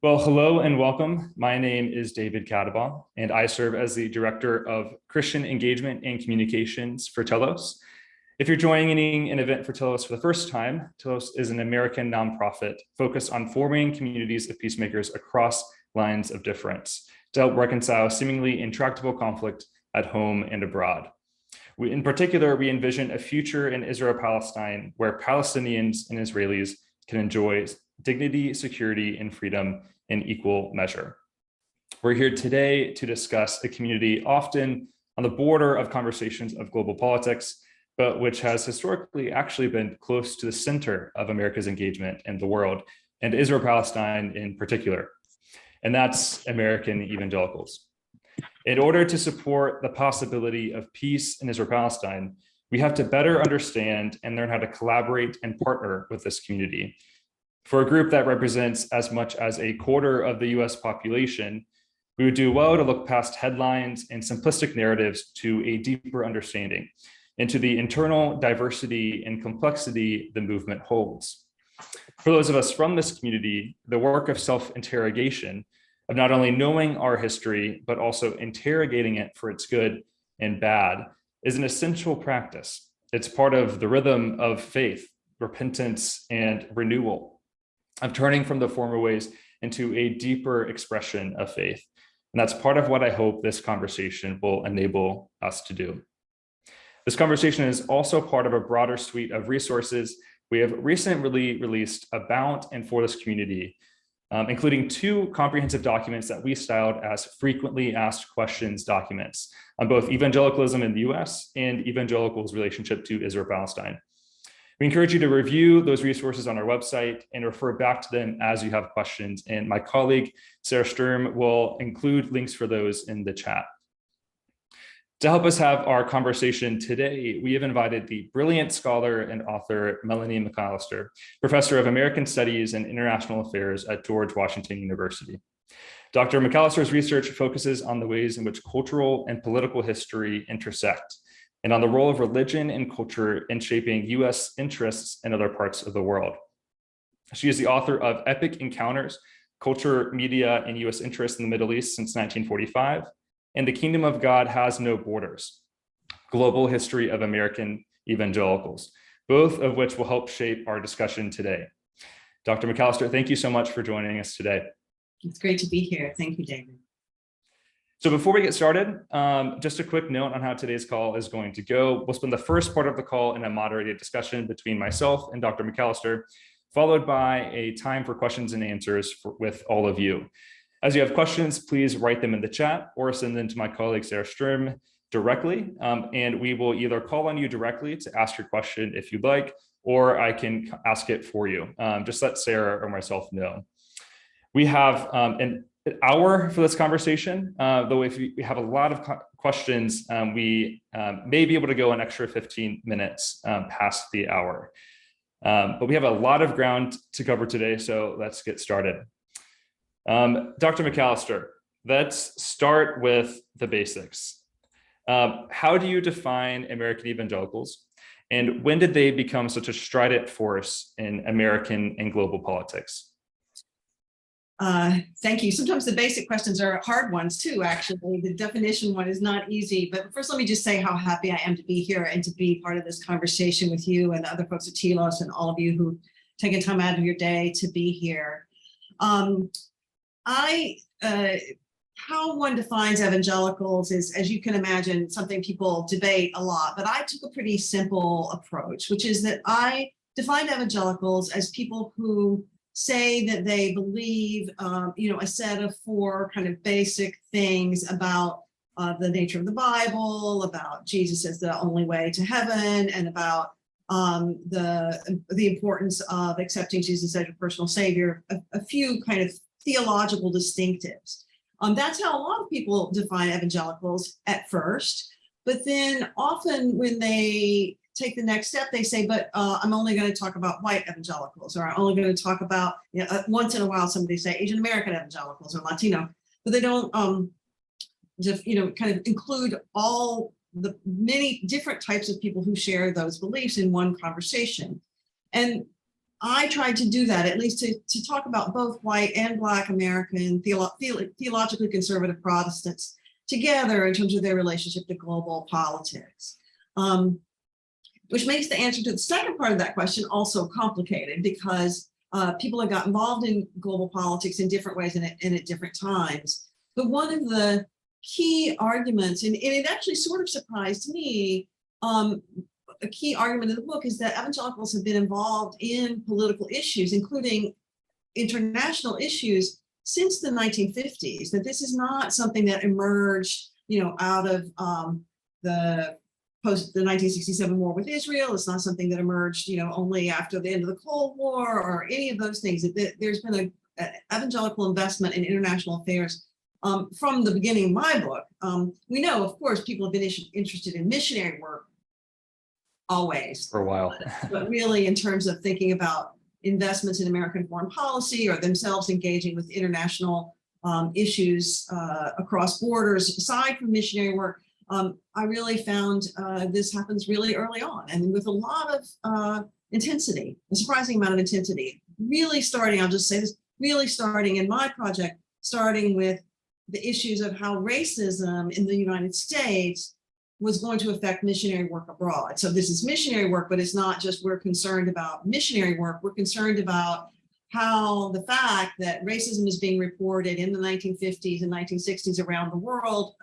Well, hello and welcome. My name is David Cadabaugh, and I serve as the Director of Christian Engagement and Communications for Telos. If you're joining an event for Telos for the first time, Telos is an American nonprofit focused on forming communities of peacemakers across lines of difference to help reconcile seemingly intractable conflict at home and abroad. In particular, we envision a future in Israel-Palestine where Palestinians and Israelis can enjoy dignity, security, and freedom in equal measure. We're here today to discuss a community often on the border of conversations of global politics, but which has historically actually been close to the center of America's engagement in the world, and Israel-Palestine in particular, and that's American evangelicals. In order to support the possibility of peace in Israel-Palestine, we have to better understand and learn how to collaborate and partner with this community. For a group that represents as much as a quarter of the US population, we would do well to look past headlines and simplistic narratives to a deeper understanding into the internal diversity and complexity the movement holds. For those of us from this community, the work of self-interrogation, of not only knowing our history, but also interrogating it for its good and bad, is an essential practice. It's part of the rhythm of faith, repentance, and renewal, of turning from the former ways into a deeper expression of faith. And that's part of what I hope this conversation will enable us to do. This conversation is also part of a broader suite of resources we have recently released about and for this community, including two comprehensive documents that we styled as frequently asked questions documents on both evangelicalism in the US and evangelicals' relationship to Israel-Palestine. We encourage you to review those resources on our website and refer back to them as you have questions. And my colleague, Sarah Sturm, will include links for those in the chat. To help us have our conversation today, we have invited the brilliant scholar and author, Melanie McAlister, Professor of American Studies and International Affairs at George Washington University. Dr. McAlister's research focuses on the ways in which cultural and political history intersect, and on the role of religion and culture in shaping US interests in other parts of the world. She is the author of Epic Encounters, Culture, Media, and US Interests in the Middle East since 1945, and The Kingdom of God Has No Borders, Global History of American Evangelicals, both of which will help shape our discussion today. Dr. McAlister, thank you so much for joining us today. It's great to be here. Thank you, David. So before we get started, just a quick note on how today's call is going to go. We'll spend the first part of the call in a moderated discussion between myself and Dr. McAlister, followed by a time for questions and answers with all of you. As you have questions, please write them in the chat or send them to my colleague, Sarah Sturm, directly. And we will either call on you directly to ask your question if you'd like, or I can ask it for you. Just let Sarah or myself know. We have an hour for this conversation, though if we have a lot of questions, we may be able to go an extra 15 minutes past the hour. But we have a lot of ground to cover today, so let's get started. Dr. McAlister, let's start with the basics. How do you define American evangelicals, and when did they become such a strident force in American and global politics? Thank you. Sometimes the basic questions are hard ones too, actually. The definition one is not easy, but first let me just say how happy I am to be here and to be part of this conversation with you and the other folks at Telos and all of you who've taken time out of your day to be here. How one defines evangelicals is, as you can imagine, something people debate a lot, but I took a pretty simple approach, which is that I defined evangelicals as people who say that they believe, a set of four kind of basic things about the nature of the Bible, about Jesus as the only way to heaven, and about the importance of accepting Jesus as your personal savior, a few kind of theological distinctives. That's how a lot of people define evangelicals at first, but then often when they take the next step, they say, but I'm only going to talk about white evangelicals, or I'm only going to talk about, once in a while somebody say Asian American evangelicals or Latino, but they don't just, kind of include all the many different types of people who share those beliefs in one conversation. And I tried to do that, at least to talk about both white and Black American theologically conservative Protestants together in terms of their relationship to global politics, which makes the answer to the second part of that question also complicated, because people have got involved in global politics in different ways and at different times. But one of the key arguments, and it actually sort of surprised me, a key argument in the book is that evangelicals have been involved in political issues, including international issues, since the 1950s, that this is not something that emerged, out of the 1967 war with Israel. It's not something that emerged, only after the end of the Cold War or any of those things. There's been an evangelical investment in international affairs from the beginning of my book. We know, of course, people have been interested in missionary work always. For a while. But really, in terms of thinking about investments in American foreign policy or themselves engaging with international issues across borders, aside from missionary work, I really found this happens really early on and with a lot of intensity, a surprising amount of intensity. Really starting, I'll just say this, really starting in my project, starting with the issues of how racism in the United States was going to affect missionary work abroad. So this is missionary work, but it's not just we're concerned about missionary work. We're concerned about how the fact that racism is being reported in the 1950s and 1960s around the world.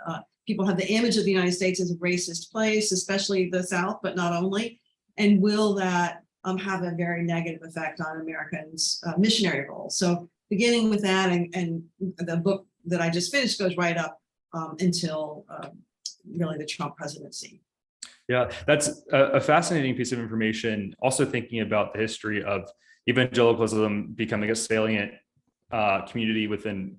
People have the image of the United States as a racist place, especially the South, but not only. And will that have a very negative effect on Americans' missionary roles? So beginning with that, and the book that I just finished goes right up until really the Trump presidency. Yeah, that's a fascinating piece of information. Also thinking about the history of evangelicalism becoming a salient community within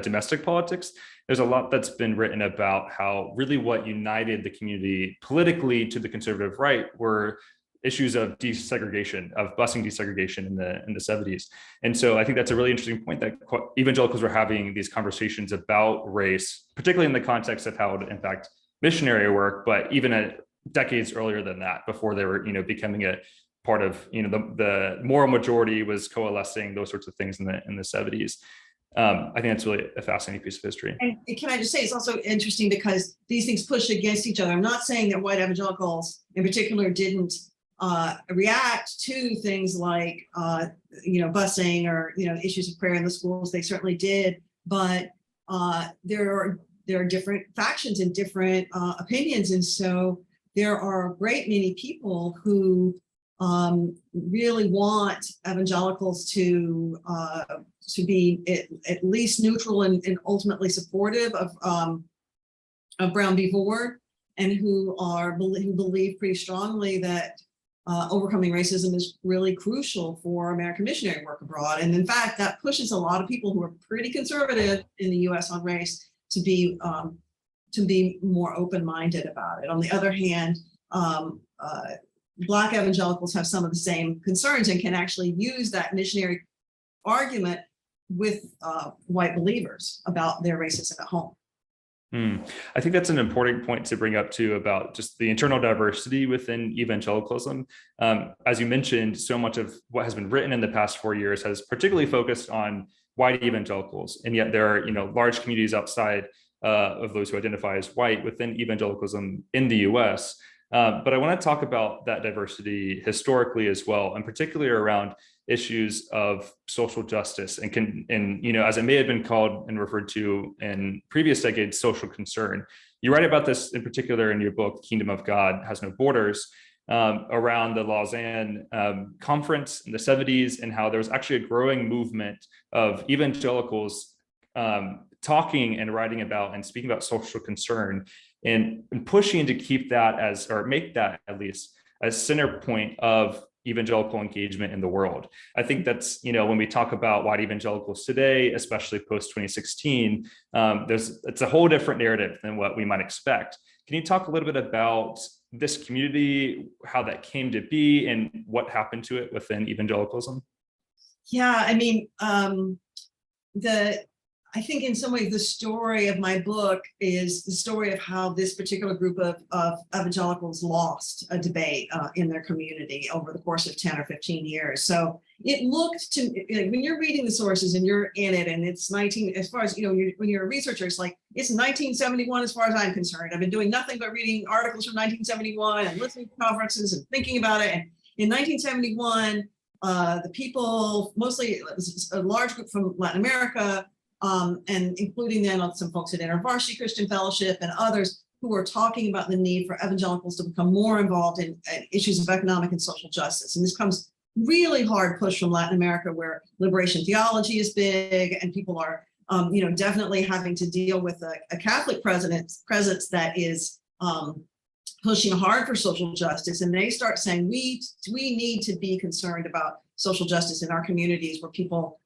domestic politics. There's a lot that's been written about how really what united the community politically to the conservative right were issues of desegregation, of busing desegregation in the 70s. And so I think that's a really interesting point, that evangelicals were having these conversations about race, particularly in the context of how it would impact missionary work, but even decades earlier than that, before they were, becoming a part of, the moral majority was coalescing, those sorts of things in the 70s. I think that's really a fascinating piece of history. And can I just say, it's also interesting because these things push against each other. I'm not saying that white evangelicals in particular didn't react to things like, busing or, issues of prayer in the schools. They certainly did, but there are different factions and different opinions. And so there are a great many people who really want evangelicals to be at least neutral and ultimately supportive of Brown v. Ford, and who believe pretty strongly that overcoming racism is really crucial for American missionary work abroad. And in fact, that pushes a lot of people who are pretty conservative in the U.S. on race to be more open-minded about it. On the other hand, Black evangelicals have some of the same concerns and can actually use that missionary argument with white believers about their racism at home. I think that's an important point to bring up too, about just the internal diversity within evangelicalism. As you mentioned, so much of what has been written in the past 4 years has particularly focused on white evangelicals, and yet there are large communities outside of those who identify as white within evangelicalism in the US. But I want to talk about that diversity historically as well, and particularly around issues of social justice and as it may have been called and referred to in previous decades, social concern. You write about this in particular in your book, Kingdom of God Has No Borders, around the Lausanne Conference in the 70s, and how there was actually a growing movement of evangelicals talking and writing about and speaking about social concern, and pushing to keep that make that at least a center point of evangelical engagement in the world. I think that's, when we talk about white evangelicals today, especially post 2016, it's a whole different narrative than what we might expect. Can you talk a little bit about this community, how that came to be, and what happened to it within evangelicalism? Yeah, I mean, I think in some ways the story of my book is the story of how this particular group of evangelicals lost a debate in their community over the course of 10 or 15 years. So it looked to, when you're reading the sources and you're in it, and it's 19, as far as, when you're a researcher, it's like, it's 1971 as far as I'm concerned. I've been doing nothing but reading articles from 1971 and listening to conferences and thinking about it. And in 1971, the people, mostly it was a large group from Latin America, and including then some folks at InterVarsity Christian Fellowship and others, who were talking about the need for evangelicals to become more involved in issues of economic and social justice. And this comes really hard push from Latin America, where liberation theology is big, and people are, definitely having to deal with a Catholic presence that is pushing hard for social justice. And they start saying, we need to be concerned about social justice in our communities, where people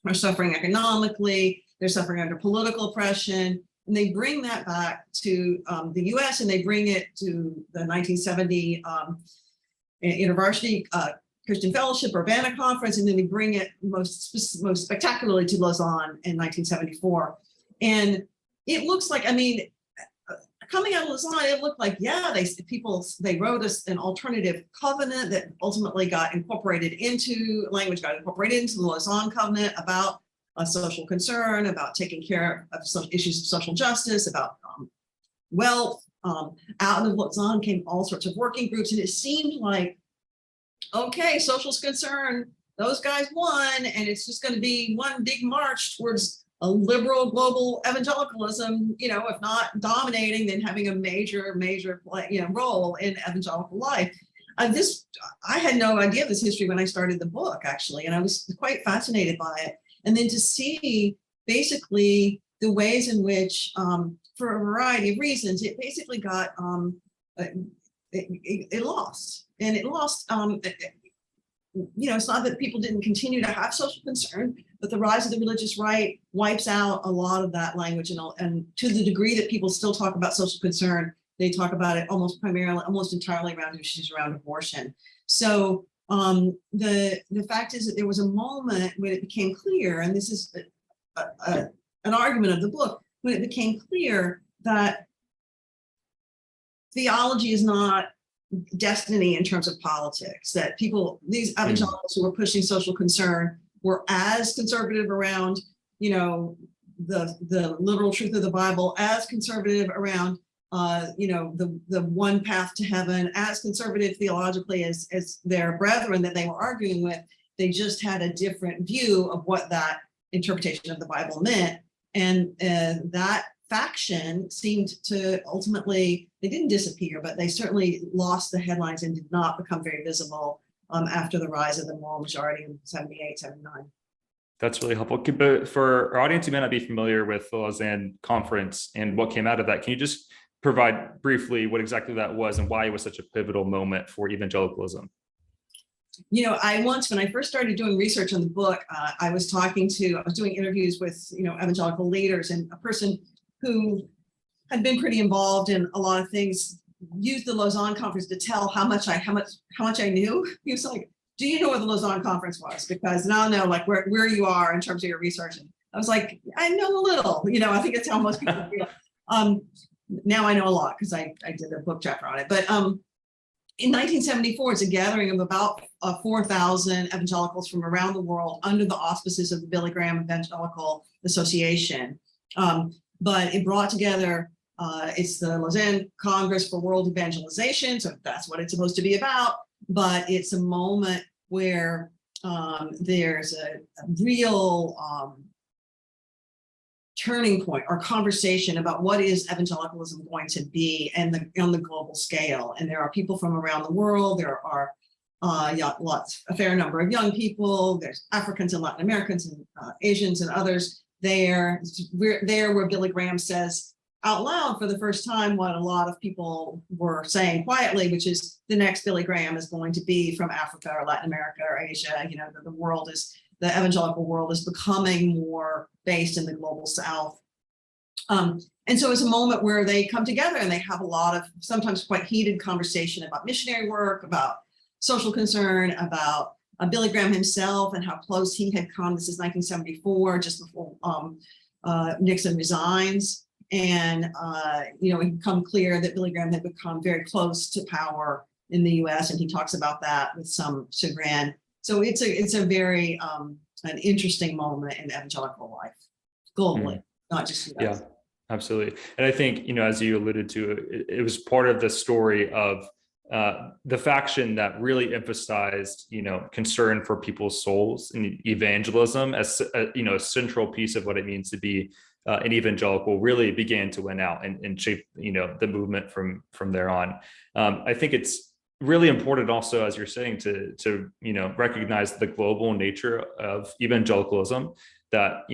are suffering economically, they're suffering under political oppression. And they bring that back to the US, and they bring it to the 1970 InterVarsity Christian Fellowship Urbana Conference, and then they bring it most spectacularly to Lausanne in 1974. And it looks like, coming out of Lausanne, it looked like, they wrote us an alternative covenant that ultimately got incorporated into the Lausanne Covenant about a social concern, about taking care of some issues of social justice, about wealth. Out of Lausanne came all sorts of working groups, and it seemed like, okay, social concern, those guys won, and it's just going to be one big march towards a liberal global evangelicalism, if not dominating, then having a major role in evangelical life. I had no idea of this history when I started the book, actually, and I was quite fascinated by it. And then to see basically the ways in which, for a variety of reasons, it basically got, it lost. And it lost, it's not that people didn't continue to have social concern, but the rise of the religious right wipes out a lot of that language. And to the degree that people still talk about social concern, they talk about it almost entirely around issues around abortion. So the fact is that there was a moment when it became clear, and this is an argument of the book, when it became clear that theology is not destiny in terms of politics, that these evangelicals who were pushing social concern were as conservative around, the literal truth of the Bible, as conservative around, the one path to heaven, as conservative theologically as their brethren that they were arguing with. They just had a different view of what that interpretation of the Bible meant. And that faction seemed to ultimately, they didn't disappear, but they certainly lost the headlines and did not become very visible after the rise of the moral majority in 78, 79. That's really helpful. But for our audience who may not be familiar with the Lausanne Conference and what came out of that, can you just provide briefly what exactly that was and why it was such a pivotal moment for evangelicalism? When I first started doing research on the book, I was doing interviews with, evangelical leaders, and a person who had been pretty involved in a lot of things used the Lausanne Conference to tell how much I knew. He was like, "Do you know where the Lausanne Conference was? Because now I know like where you are in terms of your research." And I was like, "I know a little." I think that's how most people feel. Now I know a lot because I did a book chapter on it. But in 1974, it's a gathering of about 4,000 evangelicals from around the world under the auspices of the Billy Graham Evangelical Association. But it brought together, it's the Lausanne Congress for World Evangelization, so that's what it's supposed to be about. But it's a moment where there's a real turning point or conversation about what is evangelicalism going to be and on the global scale. And there are people from around the world. There are a fair number of young people. There's Africans and Latin Americans and Asians and others there. We're there where Billy Graham says out loud for the first time what a lot of people were saying quietly, which is the next Billy Graham is going to be from Africa or Latin America or Asia. The evangelical world is becoming more based in the global South. And so it's a moment where they come together and they have a lot of sometimes quite heated conversation about missionary work, about social concern, about Billy Graham himself and how close he had come. This is 1974, just before Nixon resigns. And, it had become clear that Billy Graham had become very close to power in the US. And he talks about that with some chagrin. So it's a very an interesting moment in evangelical life globally, not just US. Yeah, absolutely. And I think, as you alluded to, it was part of the story of the faction that really emphasized, concern for people's souls and evangelism as a central piece of what it means to be an evangelical, really began to win out and shape, the movement from there on. I think it's really important also, as you're saying, to recognize the global nature of evangelicalism, that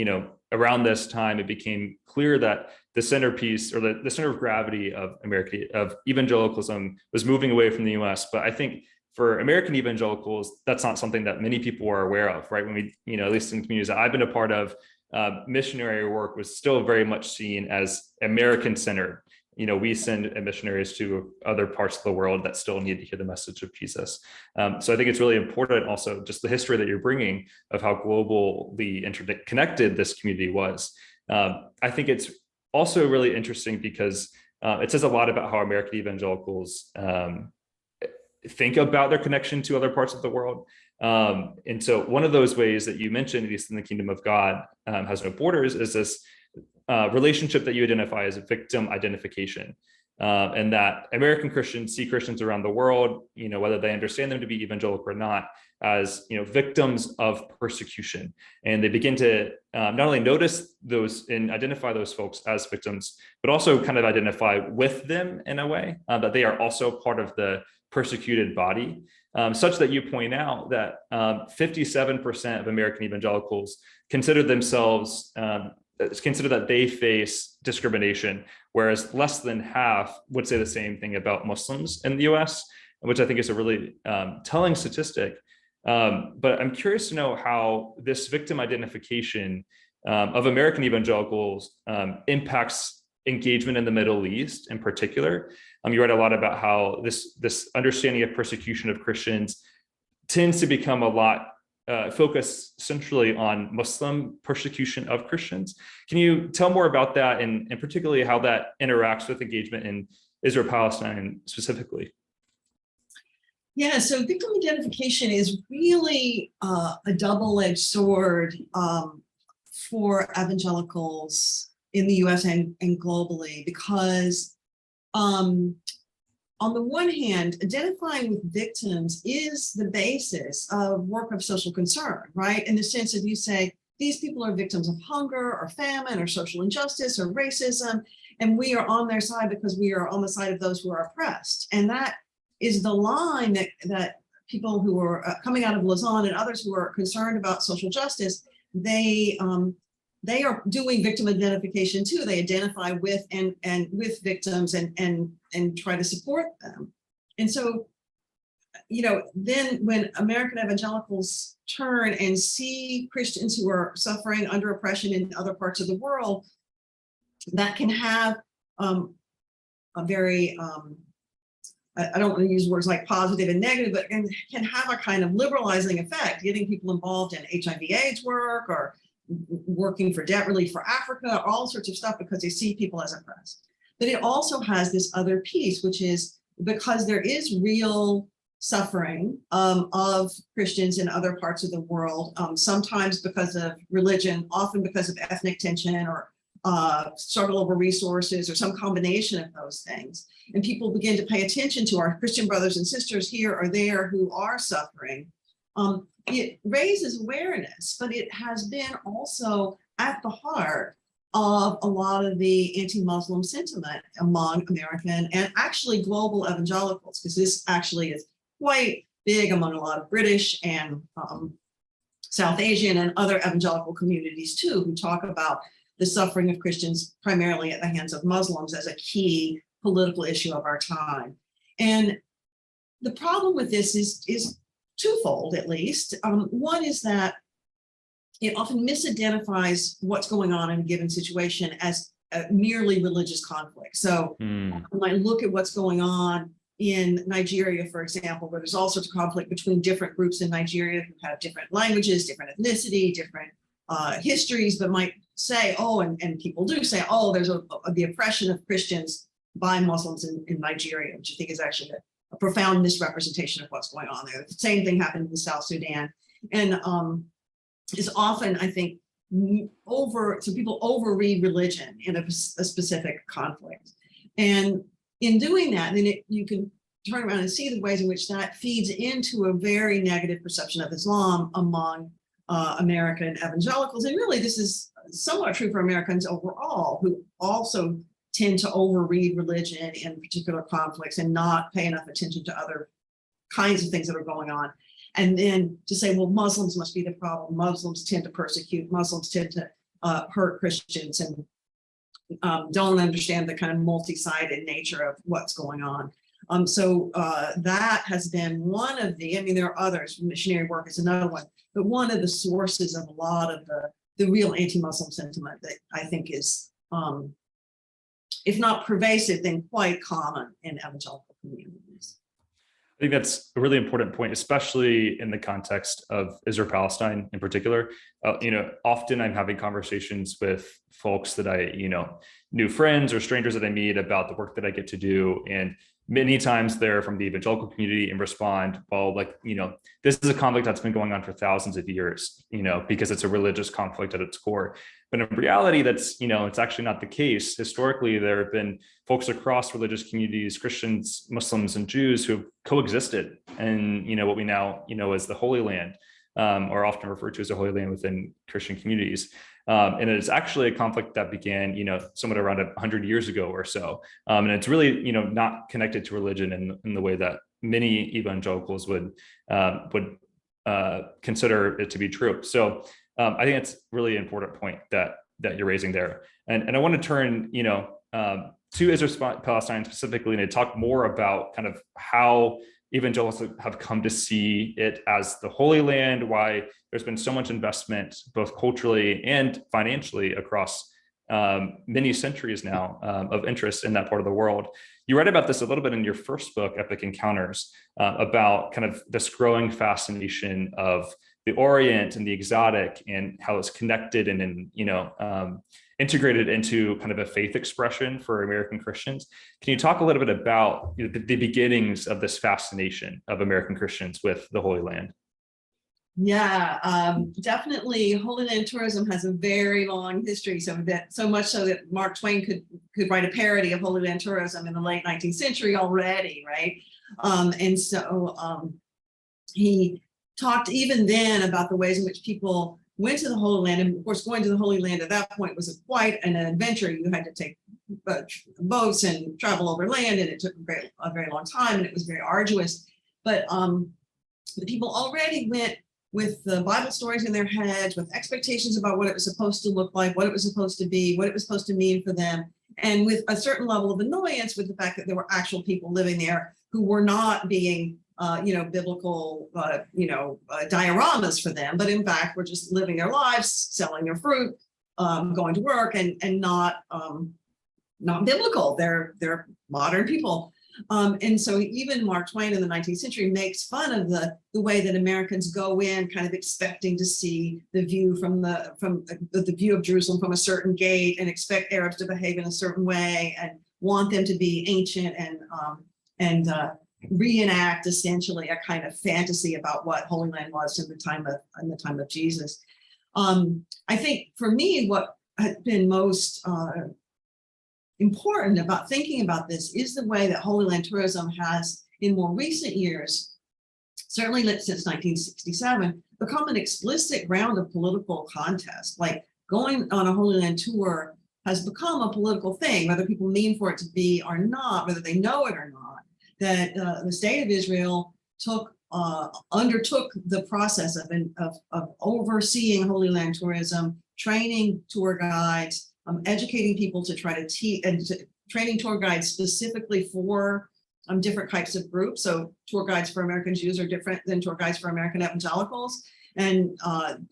around this time it became clear that the centerpiece, or the center of gravity of evangelicalism was moving away from the US. But I think for American evangelicals, that's not something that many people are aware of, right? When we, at least in communities that I've been a part of, missionary work was still very much seen as American centered. We send missionaries to other parts of the world that still need to hear the message of Jesus. So I think it's really important also just the history that you're bringing of how globally interconnected this community was. I think it's also really interesting because it says a lot about how American evangelicals think about their connection to other parts of the world. And so one of those ways that you mentioned, at least in the kingdom of God has no borders, is this relationship that you identify as a victim identification, and that American Christians see Christians around the world, whether they understand them to be evangelical or not, as victims of persecution, and they begin to not only notice those and identify those folks as victims, but also kind of identify with them in a way, that they are also part of the persecuted body, such that you point out that 57% of American evangelicals consider themselves consider that they face discrimination, whereas less than half would say the same thing about Muslims in the US, which I think is a really telling statistic. But I'm curious to know how this victim identification of American evangelicals impacts engagement in the Middle East in particular. You write a lot about how this understanding of persecution of Christians tends to become a lot focused centrally on Muslim persecution of Christians. Can you tell more about that, and particularly how that interacts with engagement in Israel-Palestine specifically? Yeah, so victim identification is really a double-edged sword for evangelicals in the US and globally, because on the one hand, identifying with victims is the basis of work of social concern, right? In the sense of, you say, these people are victims of hunger or famine or social injustice or racism, and we are on their side because we are on the side of those who are oppressed. And that is the line that people who are coming out of Lausanne and others who are concerned about social justice, they are doing victim identification too. They identify with and with victims and try to support them. And so, then when American evangelicals turn and see Christians who are suffering under oppression in other parts of the world, that can have a very, I don't want to use words like positive and negative, but can have a kind of liberalizing effect, getting people involved in HIV/AIDS work or working for debt relief for Africa, all sorts of stuff, because they see people as oppressed. But it also has this other piece, which is because there is real suffering of Christians in other parts of the world, sometimes because of religion, often because of ethnic tension or struggle over resources or some combination of those things. And people begin to pay attention to our Christian brothers and sisters here or there who are suffering. It raises awareness, but it has been also at the heart of a lot of the anti-Muslim sentiment among American and actually global evangelicals, because this actually is quite big among a lot of British and South Asian and other evangelical communities too, who talk about the suffering of Christians primarily at the hands of Muslims as a key political issue of our time. And the problem with this is twofold, at least. One is that it often misidentifies what's going on in a given situation as a merely religious conflict. So when I look at what's going on in Nigeria, for example, where there's all sorts of conflict between different groups in Nigeria who have different languages, different ethnicity, different histories, but might say, oh, and people do say, oh, there's the oppression of Christians by Muslims in Nigeria, which I think is actually a profound misrepresentation of what's going on there. The same thing happened in the South Sudan. And is often, I think, so people overread religion in a specific conflict. And in doing that, then you can turn around and see the ways in which that feeds into a very negative perception of Islam among American evangelicals. And really, this is somewhat true for Americans overall, who also tend to overread religion in particular conflicts and not pay enough attention to other kinds of things that are going on. And then to say, well, Muslims must be the problem. Muslims tend to persecute. Muslims tend to hurt Christians and don't understand the kind of multi-sided nature of what's going on. So that has been one of the, I mean, there are others, missionary work is another one, but one of the sources of a lot of the real anti-Muslim sentiment that I think is, if not pervasive, then quite common in evangelical communities. I think that's a really important point, especially in the context of Israel-Palestine in particular. Often I'm having conversations with folks that I, new friends or strangers that I meet about the work that I get to do. And many times they're from the evangelical community and respond, well, this is a conflict that's been going on for thousands of years, because it's a religious conflict at its core. But in reality, that's, it's actually not the case. Historically, there have been folks across religious communities, Christians, Muslims, and Jews who have coexisted in, what we now, as the Holy Land, or often referred to as the Holy Land within Christian communities. And it's actually a conflict that began, somewhat around 100 years ago or so. And it's really, not connected to religion in the way that many evangelicals would consider it to be true. So I think it's a really important point that you're raising there. And I want to turn, to Israel-Palestine specifically, and to talk more about kind of how evangelicals have come to see it as the Holy Land, why there's been so much investment, both culturally and financially, across many centuries now of interest in that part of the world. You write about this a little bit in your first book, Epic Encounters, about kind of this growing fascination of the Orient and the exotic, and how it's connected and integrated into kind of a faith expression for American Christians. Can you talk a little bit about the beginnings of this fascination of American Christians with the Holy Land? Yeah, definitely. Holy Land tourism has a very long history, so much so that Mark Twain could write a parody of Holy Land tourism in the late 19th century already, right? And so he talked even then about the ways in which people went to the Holy Land. And of course, going to the Holy Land at that point was quite an adventure. You had to take boats and travel over land, and it took a very long time, and it was very arduous. But the people already went with the Bible stories in their heads, with expectations about what it was supposed to look like, what it was supposed to be, what it was supposed to mean for them, and with a certain level of annoyance with the fact that there were actual people living there who were not being biblical, dioramas for them, but in fact were just living their lives, selling their fruit, going to work, and not biblical. They're modern people. And so even Mark Twain in the 19th century makes fun of the way that Americans go in kind of expecting to see the view from the view of Jerusalem from a certain gate, and expect Arabs to behave in a certain way, and want them to be ancient and reenact essentially a kind of fantasy about what Holy Land was in the time of Jesus. I think for me, what has been most important about thinking about this is the way that Holy Land tourism has, in more recent years, certainly since 1967, become an explicit ground of political contest. Like, going on a Holy Land tour has become a political thing, whether people mean for it to be or not, whether they know it or not. That the state of Israel undertook the process of overseeing Holy Land tourism, training tour guides, educating people to try to teach, and training tour guides specifically for different types of groups. So tour guides for American Jews are different than tour guides for American evangelicals. And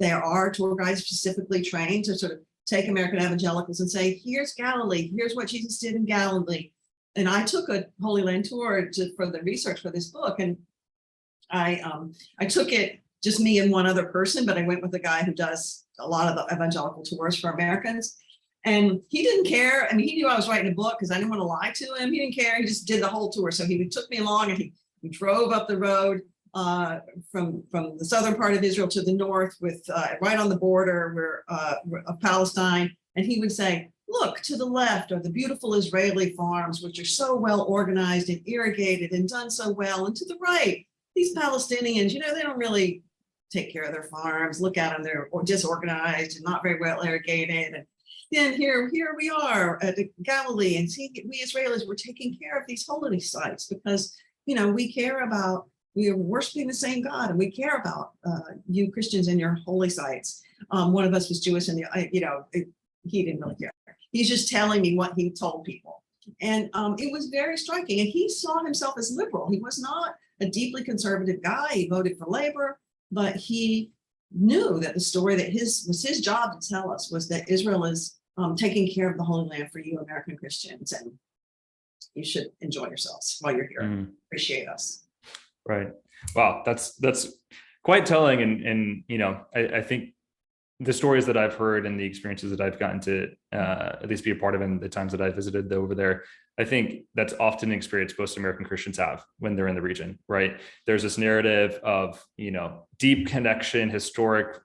there are tour guides specifically trained to sort of take American evangelicals and say, here's Galilee, here's what Jesus did in Galilee. And I took a Holy Land tour for the research for this book, and I took it just me and one other person, but I went with a guy who does a lot of the evangelical tours for Americans, and he didn't care. I mean, he knew I was writing a book because I didn't want to lie to him. He didn't care. He just did the whole tour. So he took me along, and he We drove up the road from the southern part of Israel to the north, with right on the border of Palestine, and he would say, "Look, to the left are the beautiful Israeli farms, which are so well organized and irrigated and done so well, and to the right, these Palestinians, they don't really take care of their farms. Look at them; they're disorganized and not very well irrigated." And then here we are at Galilee, and see, we Israelis were taking care of these holy sites because we are worshiping the same God, and we care about you Christians and your holy sites. One of us was Jewish, and he didn't really care. He's just telling me what he told people, and it was very striking. And he saw himself as liberal. He was not a deeply conservative guy. He voted for labor, but he knew that the story that was his job to tell us was that Israel is taking care of the Holy Land for you American Christians, and you should enjoy yourselves while you're here. Appreciate us. Right. Wow. That's quite telling. And I think the stories that I've heard and the experiences that I've gotten to at least be a part of in the times that I visited over there, I think that's often an experience most American Christians have when they're in the region, right? There's this narrative of, deep connection, historic,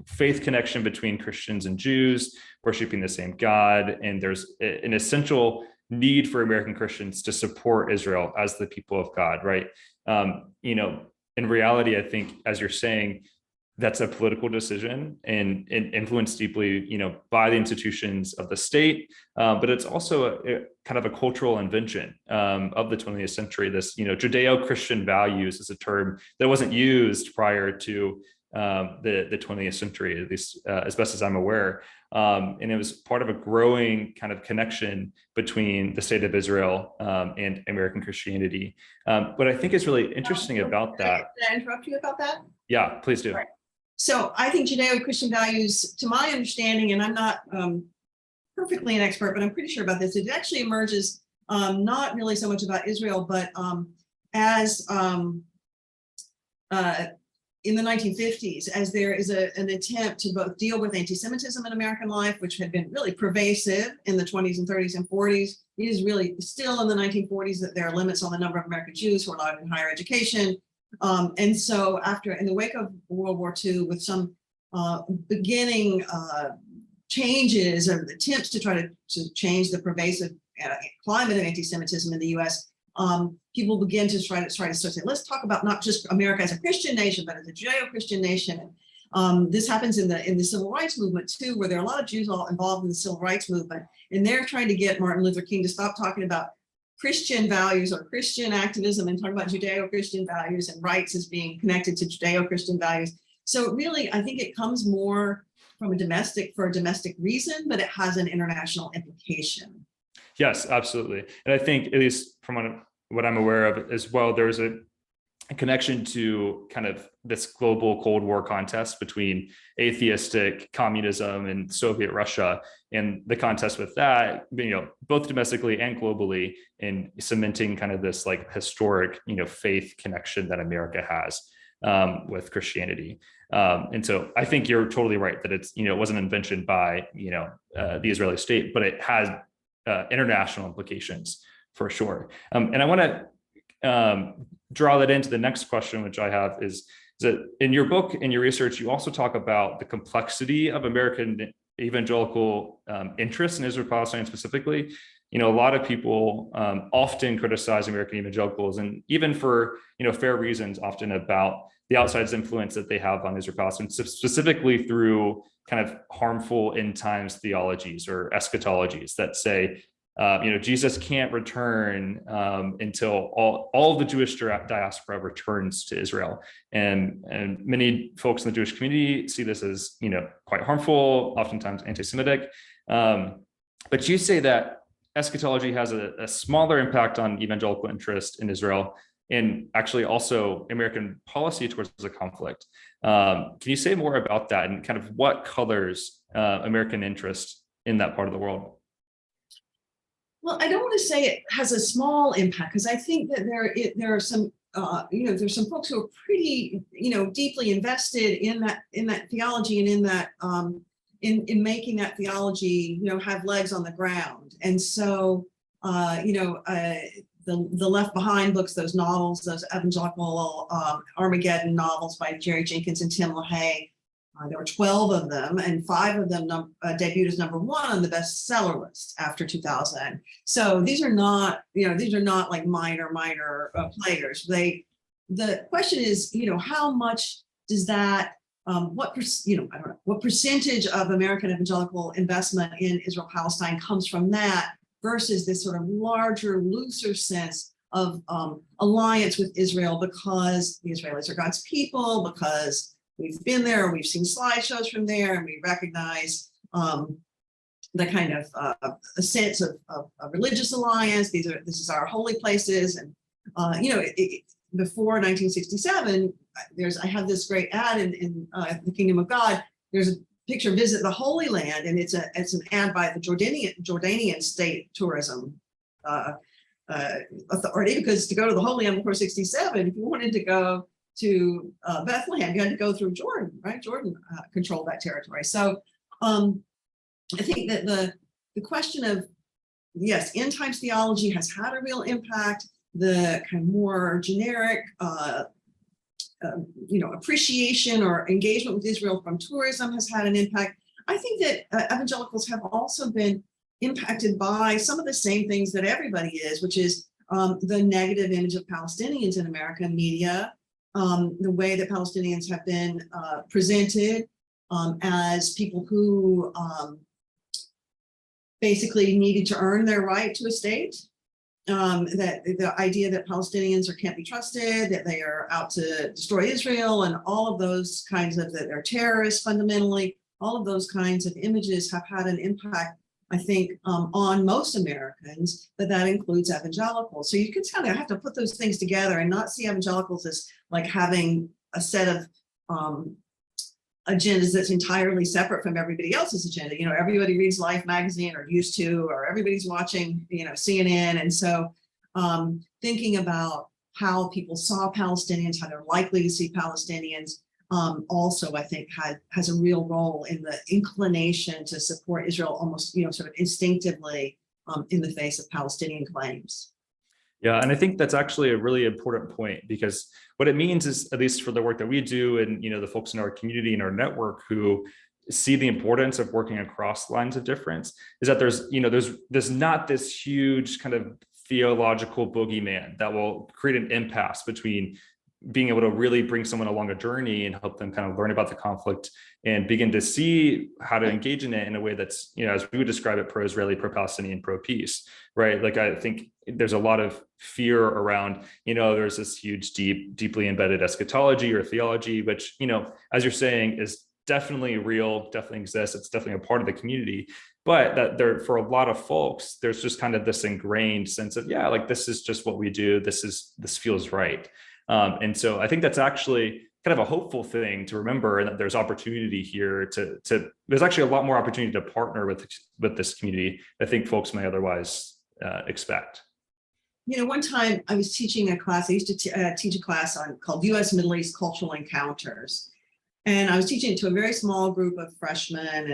faith connection between Christians and Jews, worshiping the same God. And there's an essential need for American Christians to support Israel as the people of God, right? In reality, I think, as you're saying, that's a political decision and influenced deeply, by the institutions of the state. But it's also a kind of a cultural invention of the 20th century. This, Judeo-Christian values is a term that wasn't used prior to the 20th century, at least as best as I'm aware. And it was part of a growing kind of connection between the state of Israel and American Christianity. What I think is really interesting about that. Can I interrupt you about that? Yeah, please do. Right. So I think Judeo-Christian values, to my understanding, and I'm not perfectly an expert, but I'm pretty sure about this, it actually emerges not really so much about Israel, but as in the 1950s, as there is an attempt to both deal with anti-Semitism in American life, which had been really pervasive in the 20s and 30s and 40s. It is really still in the 1940s that there are limits on the number of American Jews who are allowed in higher education. And so in the wake of World War II, with some beginning changes or attempts to try to change the pervasive climate of anti-Semitism in the US, people begin to try to say, let's talk about not just America as a Christian nation, but as a Judeo-Christian nation. This happens in the civil rights movement too, where there are a lot of Jews all involved in the civil rights movement, and they're trying to get Martin Luther King to stop talking about Christian values or Christian activism and talk about Judeo-Christian values and rights as being connected to Judeo-Christian values. So really, I think it comes more from for a domestic reason, but it has an international implication. Yes, absolutely. And I think, at least from what I'm aware of as well, there's a connection to kind of this global Cold War contest between atheistic communism and Soviet Russia, and the contest with that, both domestically and globally, in cementing kind of this like historic, faith connection that America has with Christianity. And so I think you're totally right that it's, it wasn't an invention by, the Israeli state, but it has international implications for sure. And I want to draw that into the next question, which I have is that in your book, in your research, you also talk about the complexity of American evangelical interests in Israel Palestine specifically. A lot of people often criticize American evangelicals, and even for fair reasons, often about the outside influence that they have on Israel Palestine, specifically through kind of harmful end times theologies or eschatologies that say, Jesus can't return until all of the Jewish diaspora returns to Israel. And many folks in the Jewish community see this as, quite harmful, oftentimes anti-Semitic. But you say that eschatology has a smaller impact on evangelical interest in Israel, and actually also American policy towards the conflict. Can you say more about that and kind of what colors American interest in that part of the world? Well, I don't want to say it has a small impact, because I think that there are some there's some folks who are pretty deeply invested in that theology and in that in making that theology have legs on the ground. And so the the Left Behind books, those novels, those evangelical Armageddon novels by Jerry Jenkins and Tim LaHaye. There were 12 of them, and 5 of them debuted as #1 on the bestseller list after 2000. So these are not, these are not like minor players. The question is, how much does that, I don't know, what percentage of American evangelical investment in Israel-Palestine comes from that versus this sort of larger, looser sense of alliance with Israel because the Israelis are God's people, because we've been there, we've seen slideshows from there, and we recognize the kind of a sense of religious alliance. This is our holy places, and before 1967, I have this great ad in the Kingdom of God. There's a picture, Visit the Holy Land, and it's an ad by the Jordanian State Tourism Authority, because to go to the Holy Land before 67, if you wanted to go to Bethlehem, you had to go through Jordan, right? Jordan controlled that territory. So I think that the question of, yes, end times theology has had a real impact. The kind of more generic, appreciation or engagement with Israel from tourism has had an impact. I think that evangelicals have also been impacted by some of the same things that everybody is, which is the negative image of Palestinians in American media, the way that Palestinians have been presented as people who basically needed to earn their right to a state. That the idea that Palestinians can't be trusted, that they are out to destroy Israel, and all of those kinds of, that they're terrorists fundamentally, all of those kinds of images have had an impact, I think, on most Americans, but that includes evangelicals. So you can kind of have to put those things together and not see evangelicals as like having a set of agendas that's entirely separate from everybody else's agenda. Everybody reads Life magazine, or used to, or everybody's watching, CNN. And so thinking about how people saw Palestinians, how they're likely to see Palestinians, also, I think, has a real role in the inclination to support Israel almost, sort of instinctively in the face of Palestinian claims. Yeah, and I think that's actually a really important point, because what it means is, at least for the work that we do, and the folks in our community and our network who see the importance of working across lines of difference, is that there's not this huge kind of theological boogeyman that will create an impasse between being able to really bring someone along a journey and help them kind of learn about the conflict and begin to see how to engage in it in a way that's, as we would describe it, pro-Israeli, pro-Palestinian, pro-peace, right? Like, I think there's a lot of fear around, there's this huge, deeply embedded eschatology or theology, which, as you're saying, is definitely real, definitely exists. It's definitely a part of the community, but that there, for a lot of folks, there's just kind of this ingrained sense of, yeah, like, this is just what we do. This feels right. And so I think that's actually kind of a hopeful thing to remember, and that there's opportunity here there's actually a lot more opportunity to partner with this community I think folks may otherwise expect. One time I was teaching a class. I used to teach a class called U.S. Middle East Cultural Encounters, and I was teaching it to a very small group of freshmen.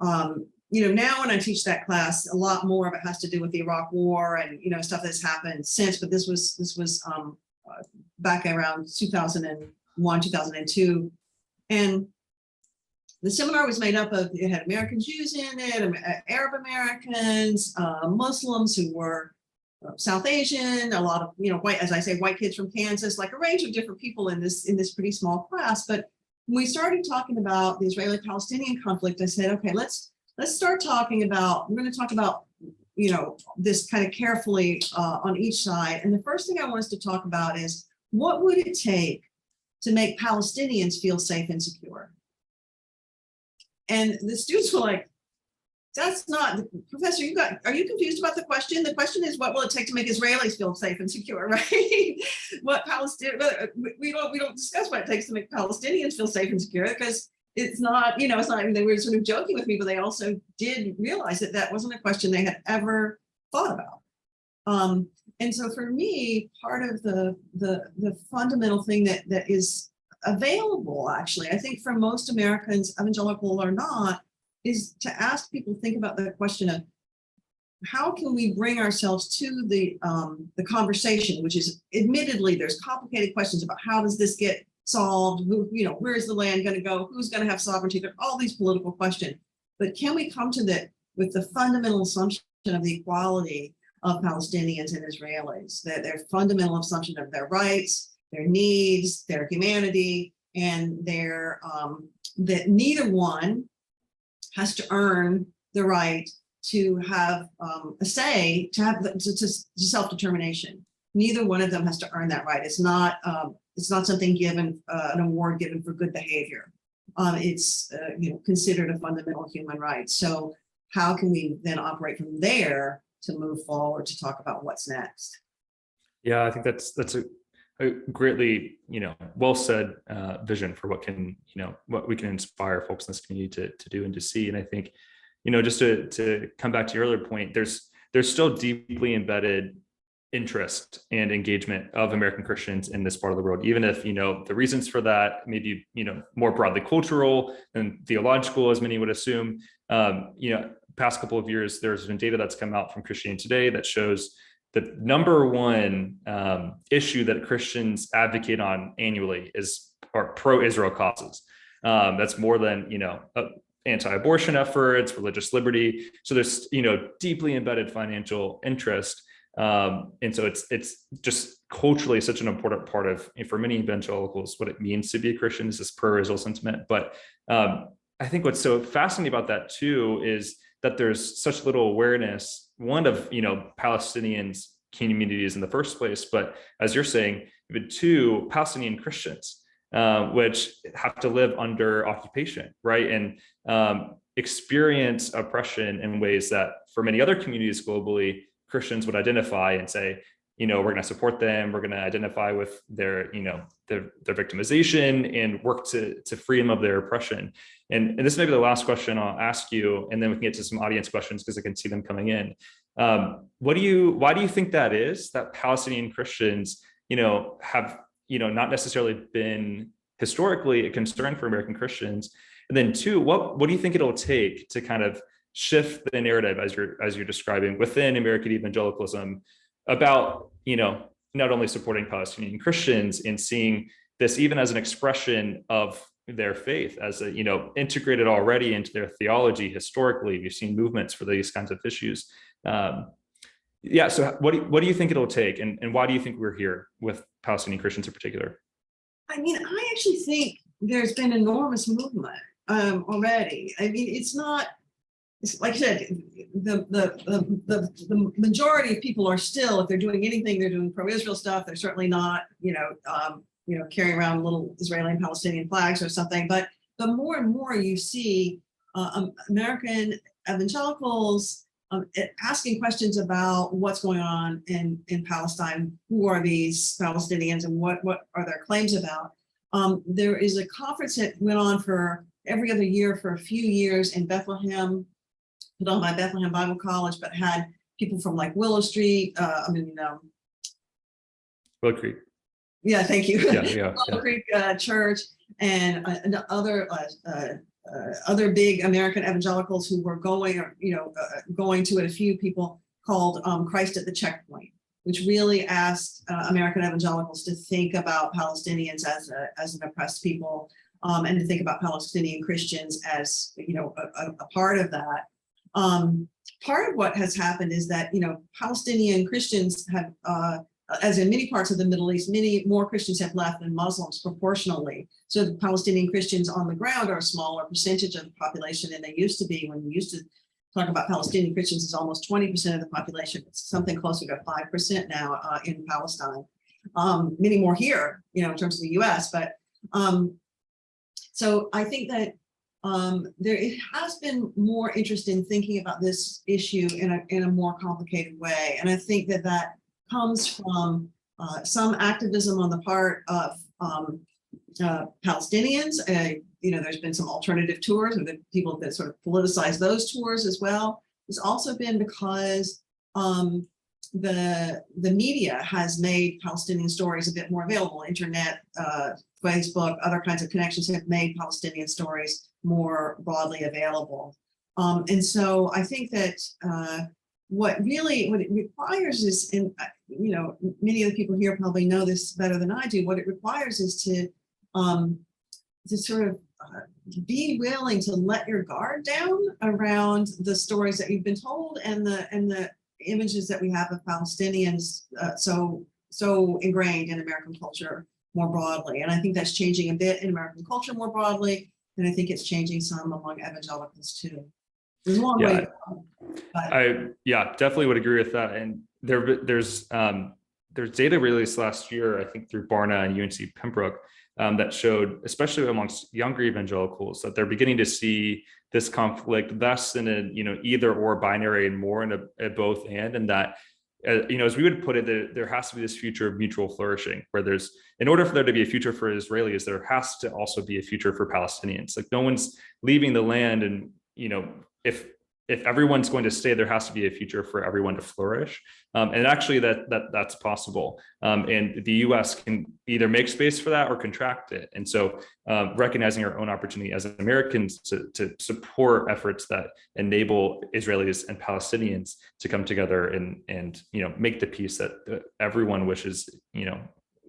And now when I teach that class, a lot more of it has to do with the Iraq War and stuff that's happened since. But this was back around 2001, 2002. And the seminar was made up of, it had American Jews in it, Arab Americans, Muslims who were South Asian, a lot of, white, as I say, white kids from Kansas, like a range of different people in this pretty small class. But when we started talking about the Israeli-Palestinian conflict, I said, okay, let's start talking about, we're going to talk about this kind of carefully on each side. And the first thing I want us to talk about is, what would it take to make Palestinians feel safe and secure? And the students were like, that's not, Professor, are you confused about the question? The question is, what will it take to make Israelis feel safe and secure, right? We don't discuss what it takes to make Palestinians feel safe and secure, because it's not, it's not, they were sort of joking with me, but they also did realize that that wasn't a question they had ever thought about. And so for me, part of the fundamental thing that is available, actually, I think for most Americans, evangelical or not, is to ask people, think about the question of, how can we bring ourselves to the conversation, which is admittedly there's complicated questions about how does this get solved, who, where's the land going to go, who's going to have sovereignty, there are all these political questions, but can we come to that with the fundamental assumption of the equality of Palestinians and Israelis, that their fundamental assumption of their rights, their needs, their humanity, and their that neither one has to earn the right to have a say, to have to self-determination. Neither one of them has to earn that right. It's not something given, an award given for good behavior. It's considered a fundamental human right. So how can we then operate from there to move forward to talk about what's next? Yeah, I think that's a greatly well said vision for what we can inspire folks in this community to do and to see. And I think just to come back to your earlier point, there's still deeply embedded interest and engagement of American Christians in this part of the world, even if the reasons for that may be more broadly cultural and theological, as many would assume. Past couple of years, there's been data that's come out from Christianity Today that shows the number one issue that Christians advocate on annually are pro-Israel causes. That's more than anti-abortion efforts, religious liberty. So there's deeply embedded financial interest, and so it's just culturally such an important part of, for many evangelicals, what it means to be a Christian is this pro-Israel sentiment. But I think what's so fascinating about that too is that there's such little awareness, one, of Palestinians communities in the first place, but as you're saying, even two, Palestinian Christians, which have to live under occupation, right? And experience oppression in ways that for many other communities globally, Christians would identify and say, we're going to support them. We're going to identify with their victimization and work to free them of their oppression. And this may be the last question I'll ask you, and then we can get to some audience questions because I can see them coming in. Why do you think that is, that Palestinian Christians, have, not necessarily been historically a concern for American Christians? And then two, what do you think it'll take to kind of shift the narrative as you're describing within American evangelicalism about, not only supporting Palestinian Christians and seeing this even as an expression of their faith, as integrated already into their theology historically? We've seen movements for these kinds of issues. So what do you think it'll take, and why do you think we're here with Palestinian Christians in particular? I mean, I actually think there's been enormous movement already. I mean, it's like I said, the majority of people are still, if they're doing anything, they're doing pro-Israel stuff. They're certainly not, carrying around little Israeli and Palestinian flags or something. But the more and more you see American evangelicals asking questions about what's going on in Palestine. Who are these Palestinians and what are their claims about? There is a conference that went on for every other year for a few years in Bethlehem, put on by Bethlehem Bible College, but had people from like Willow Street, Willow Creek. Yeah, thank you. Yeah. Willow Creek Church and other big American evangelicals who were going to it. A few people called Christ at the Checkpoint, which really asked American evangelicals to think about Palestinians as an oppressed people, and to think about Palestinian Christians as a part of that. Part of what has happened is that Palestinian Christians have, as in many parts of the Middle East, many more Christians have left than Muslims proportionally. So the Palestinian Christians on the ground are a smaller percentage of the population than they used to be. When we used to talk about Palestinian Christians as almost 20% of the population, it's something closer to 5% now in Palestine. Many more here, in terms of the US. But so I think that it has been more interest in thinking about this issue in a more complicated way. And I think that comes from some activism on the part of Palestinians. There's been some alternative tours, and the people that sort of politicize those tours as well. It's also been because the media has made Palestinian stories a bit more available. Internet, Facebook, other kinds of connections have made Palestinian stories more broadly available. And so I think that what it requires is, and many of the people here probably know this better than I do, what it requires is to sort of be willing to let your guard down around the stories that you've been told and the images that we have of Palestinians so ingrained in American culture more broadly. And I think that's changing a bit in American culture more broadly, and I think it's changing some among evangelicals too. There's a long way to go, but I definitely would agree with that. And there's data released last year, I think through Barna and UNC Pembroke, that showed, especially amongst younger evangelicals, that they're beginning to see this conflict less in a either or binary and more in a both and that as we would put it, there has to be this future of mutual flourishing, where in order for there to be a future for Israelis, there has to also be a future for Palestinians. Like, no one's leaving the land, and if everyone's going to stay, there has to be a future for everyone to flourish. And actually that's possible. And the US can either make space for that or contract it. And so recognizing our own opportunity as Americans to support efforts that enable Israelis and Palestinians to come together and make the peace that everyone wishes,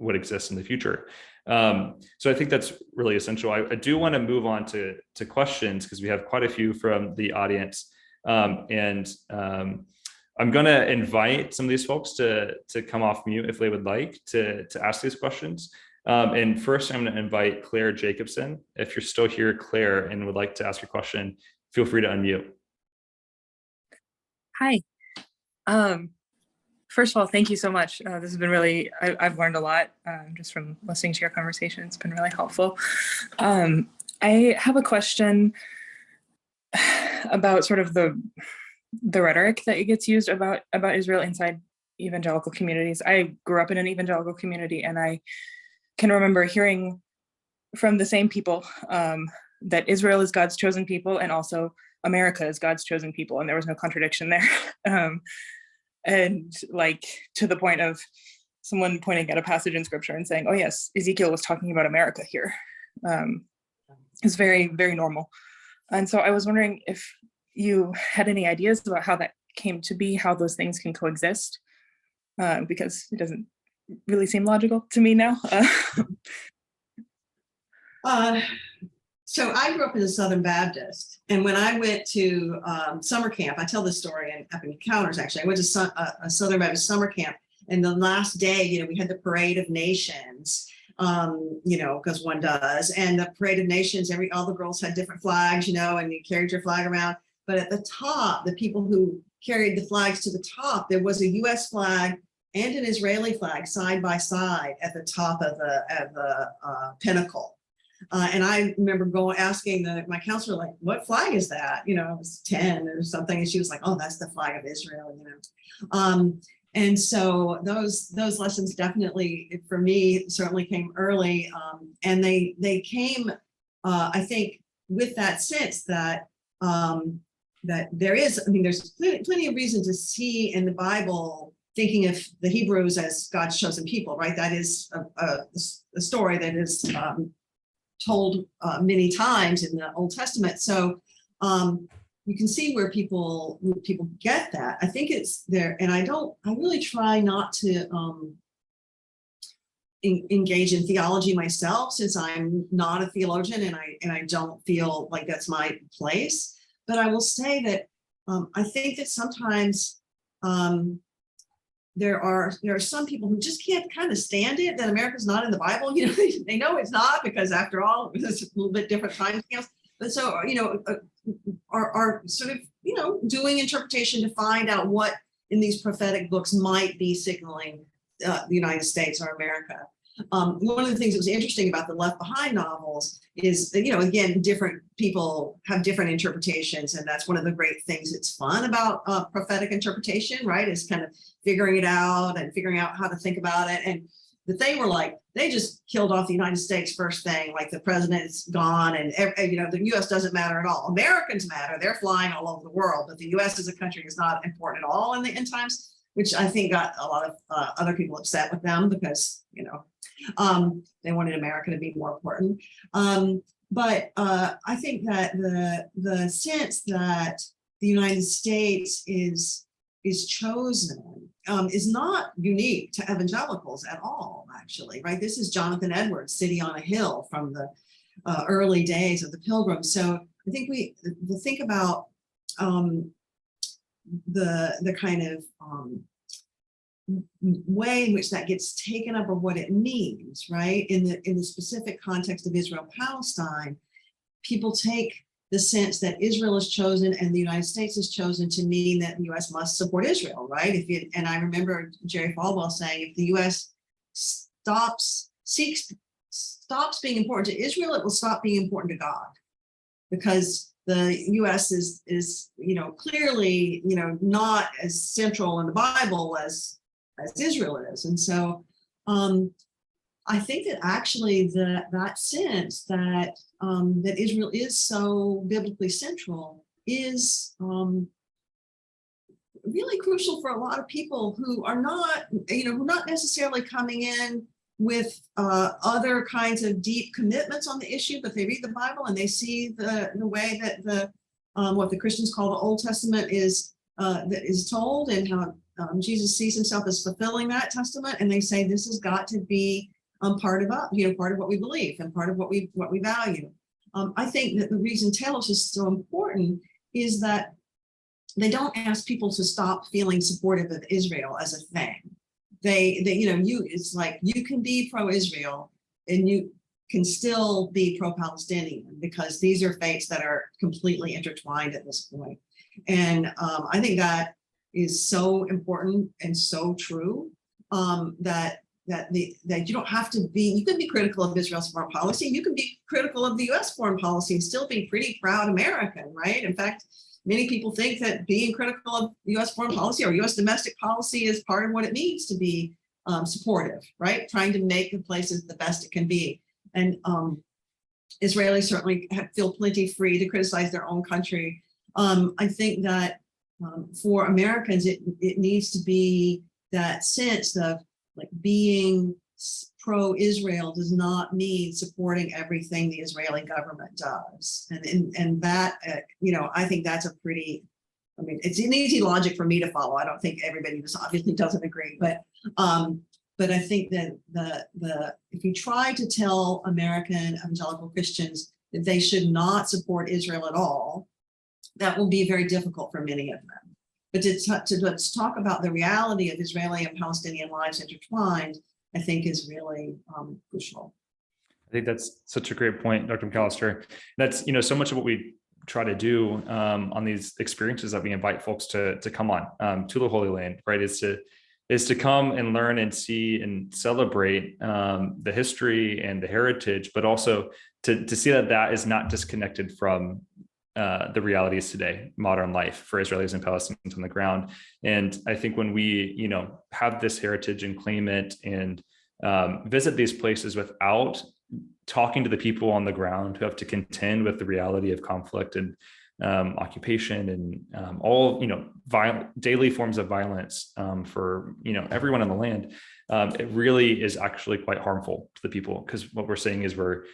would exist in the future. So I think that's really essential. I do want to move on to questions, because we have quite a few from the audience. I'm going to invite some of these folks to come off mute if they would like to ask these questions. And first, I'm going to invite Claire Jacobson. If you're still here, Claire, and would like to ask your question, feel free to unmute. Hi. First of all, thank you so much. This has been really, I've learned a lot just from listening to your conversation. It's been really helpful. I have a question about sort of the rhetoric that gets used about Israel inside evangelical communities. I grew up in an evangelical community, and I can remember hearing from the same people that Israel is God's chosen people, and also America is God's chosen people, and there was no contradiction there. And like, to the point of someone pointing at a passage in scripture and saying, oh yes, Ezekiel was talking about America here. It's very, very normal. And so I was wondering if you had any ideas about how that came to be, how those things can coexist, because it doesn't really seem logical to me now. So I grew up as a Southern Baptist, and when I went to summer camp, I tell this story up in Encounters, actually. I went to a Southern Baptist summer camp, and the last day, we had the Parade of Nations, because one does, and the Parade of Nations, all the girls had different flags, and you carried your flag around. But at the top, the people who carried the flags to the top, there was a U.S. flag and an Israeli flag side by side at the top of the pinnacle. And I remember asking my counselor, like, what flag is that? I was 10 or something, and she was like, oh, that's the flag of Israel, And so those lessons definitely, for me, certainly came early, and they came, I think, with that sense that that there's plenty of reason to see in the Bible thinking of the Hebrews as God's chosen people, right? That is a story that is told many times in the Old Testament. So you can see where people get that. I think it's there, and I really try not to engage in theology myself, since I'm not a theologian, and I don't feel like that's my place. But I will say that I think that sometimes there are some people who just can't kind of stand it that America's not in the Bible. They know it's not, because after all, it's a little bit different time scales. But so, are sort of, doing interpretation to find out what in these prophetic books might be signaling the United States or America. One of the things that was interesting about the Left Behind novels is, again, different people have different interpretations, and that's one of the great things that's fun about prophetic interpretation, right? Is kind of figuring it out and figuring out how to think about it. And that they were like, they just killed off the United States first thing, like the president's gone, and the U.S. doesn't matter at all. Americans matter; they're flying all over the world, but the U.S. as a country is not important at all in the end times, which I think got a lot of other people upset with them, because they wanted America to be more important. But I think that the sense that the United States is is chosen is not unique to evangelicals at all, actually, right? This is Jonathan Edwards, City on a Hill, from the early days of the Pilgrims. So I think we think about the kind of way in which that gets taken up, or what it means, right? In the specific context of Israel-Palestine, people take the sense that Israel is chosen and the United States is chosen to mean that the U.S. must support Israel, right? And I remember Jerry Falwell saying, if the U.S. stops being important to Israel, it will stop being important to God, because the U.S. is clearly not as central in the Bible as Israel is. And so I think that actually that sense that that Israel is so biblically central is really crucial for a lot of people who are not, who are not necessarily coming in with other kinds of deep commitments on the issue, but they read the Bible and they see the way that what the Christians call the Old Testament is that is told, and how Jesus sees himself as fulfilling that testament, and they say this has got to be part of what we believe and part of what we value. I think that the reason Telos is so important is that they don't ask people to stop feeling supportive of Israel as a thing. It's like you can be pro-Israel and you can still be pro-Palestinian, because these are faiths that are completely intertwined at this point. And I think that is so important and so true, that you don't have to be, you can be critical of Israel's foreign policy. You can be critical of the US foreign policy and still be pretty proud American, right? In fact, many people think that being critical of US foreign policy or US domestic policy is part of what it means to be supportive, right? Trying to make the places the best it can be. And Israelis certainly feel plenty free to criticize their own country. I think that for Americans, it needs to be that sense of, like, being pro-Israel does not mean supporting everything the Israeli government does. And that, I think that's a pretty, it's an easy logic for me to follow. I don't think everybody obviously doesn't agree, but I think that if you try to tell American evangelical Christians that they should not support Israel at all, that will be very difficult for many of them. But let's talk about the reality of Israeli and Palestinian lives intertwined, I think, is really crucial. I think that's such a great point, Dr. McAlister. That's, so much of what we try to do on these experiences that we invite folks to come on to the Holy Land, right, is to come and learn and see and celebrate the history and the heritage, but also to see that is not disconnected from the realities today, modern life for Israelis and Palestinians on the ground. And I think when we, have this heritage and claim it and visit these places without talking to the people on the ground who have to contend with the reality of conflict and occupation and all, violent daily forms of violence for, everyone on the land, it really is actually quite harmful to the people, because what we're saying is we're,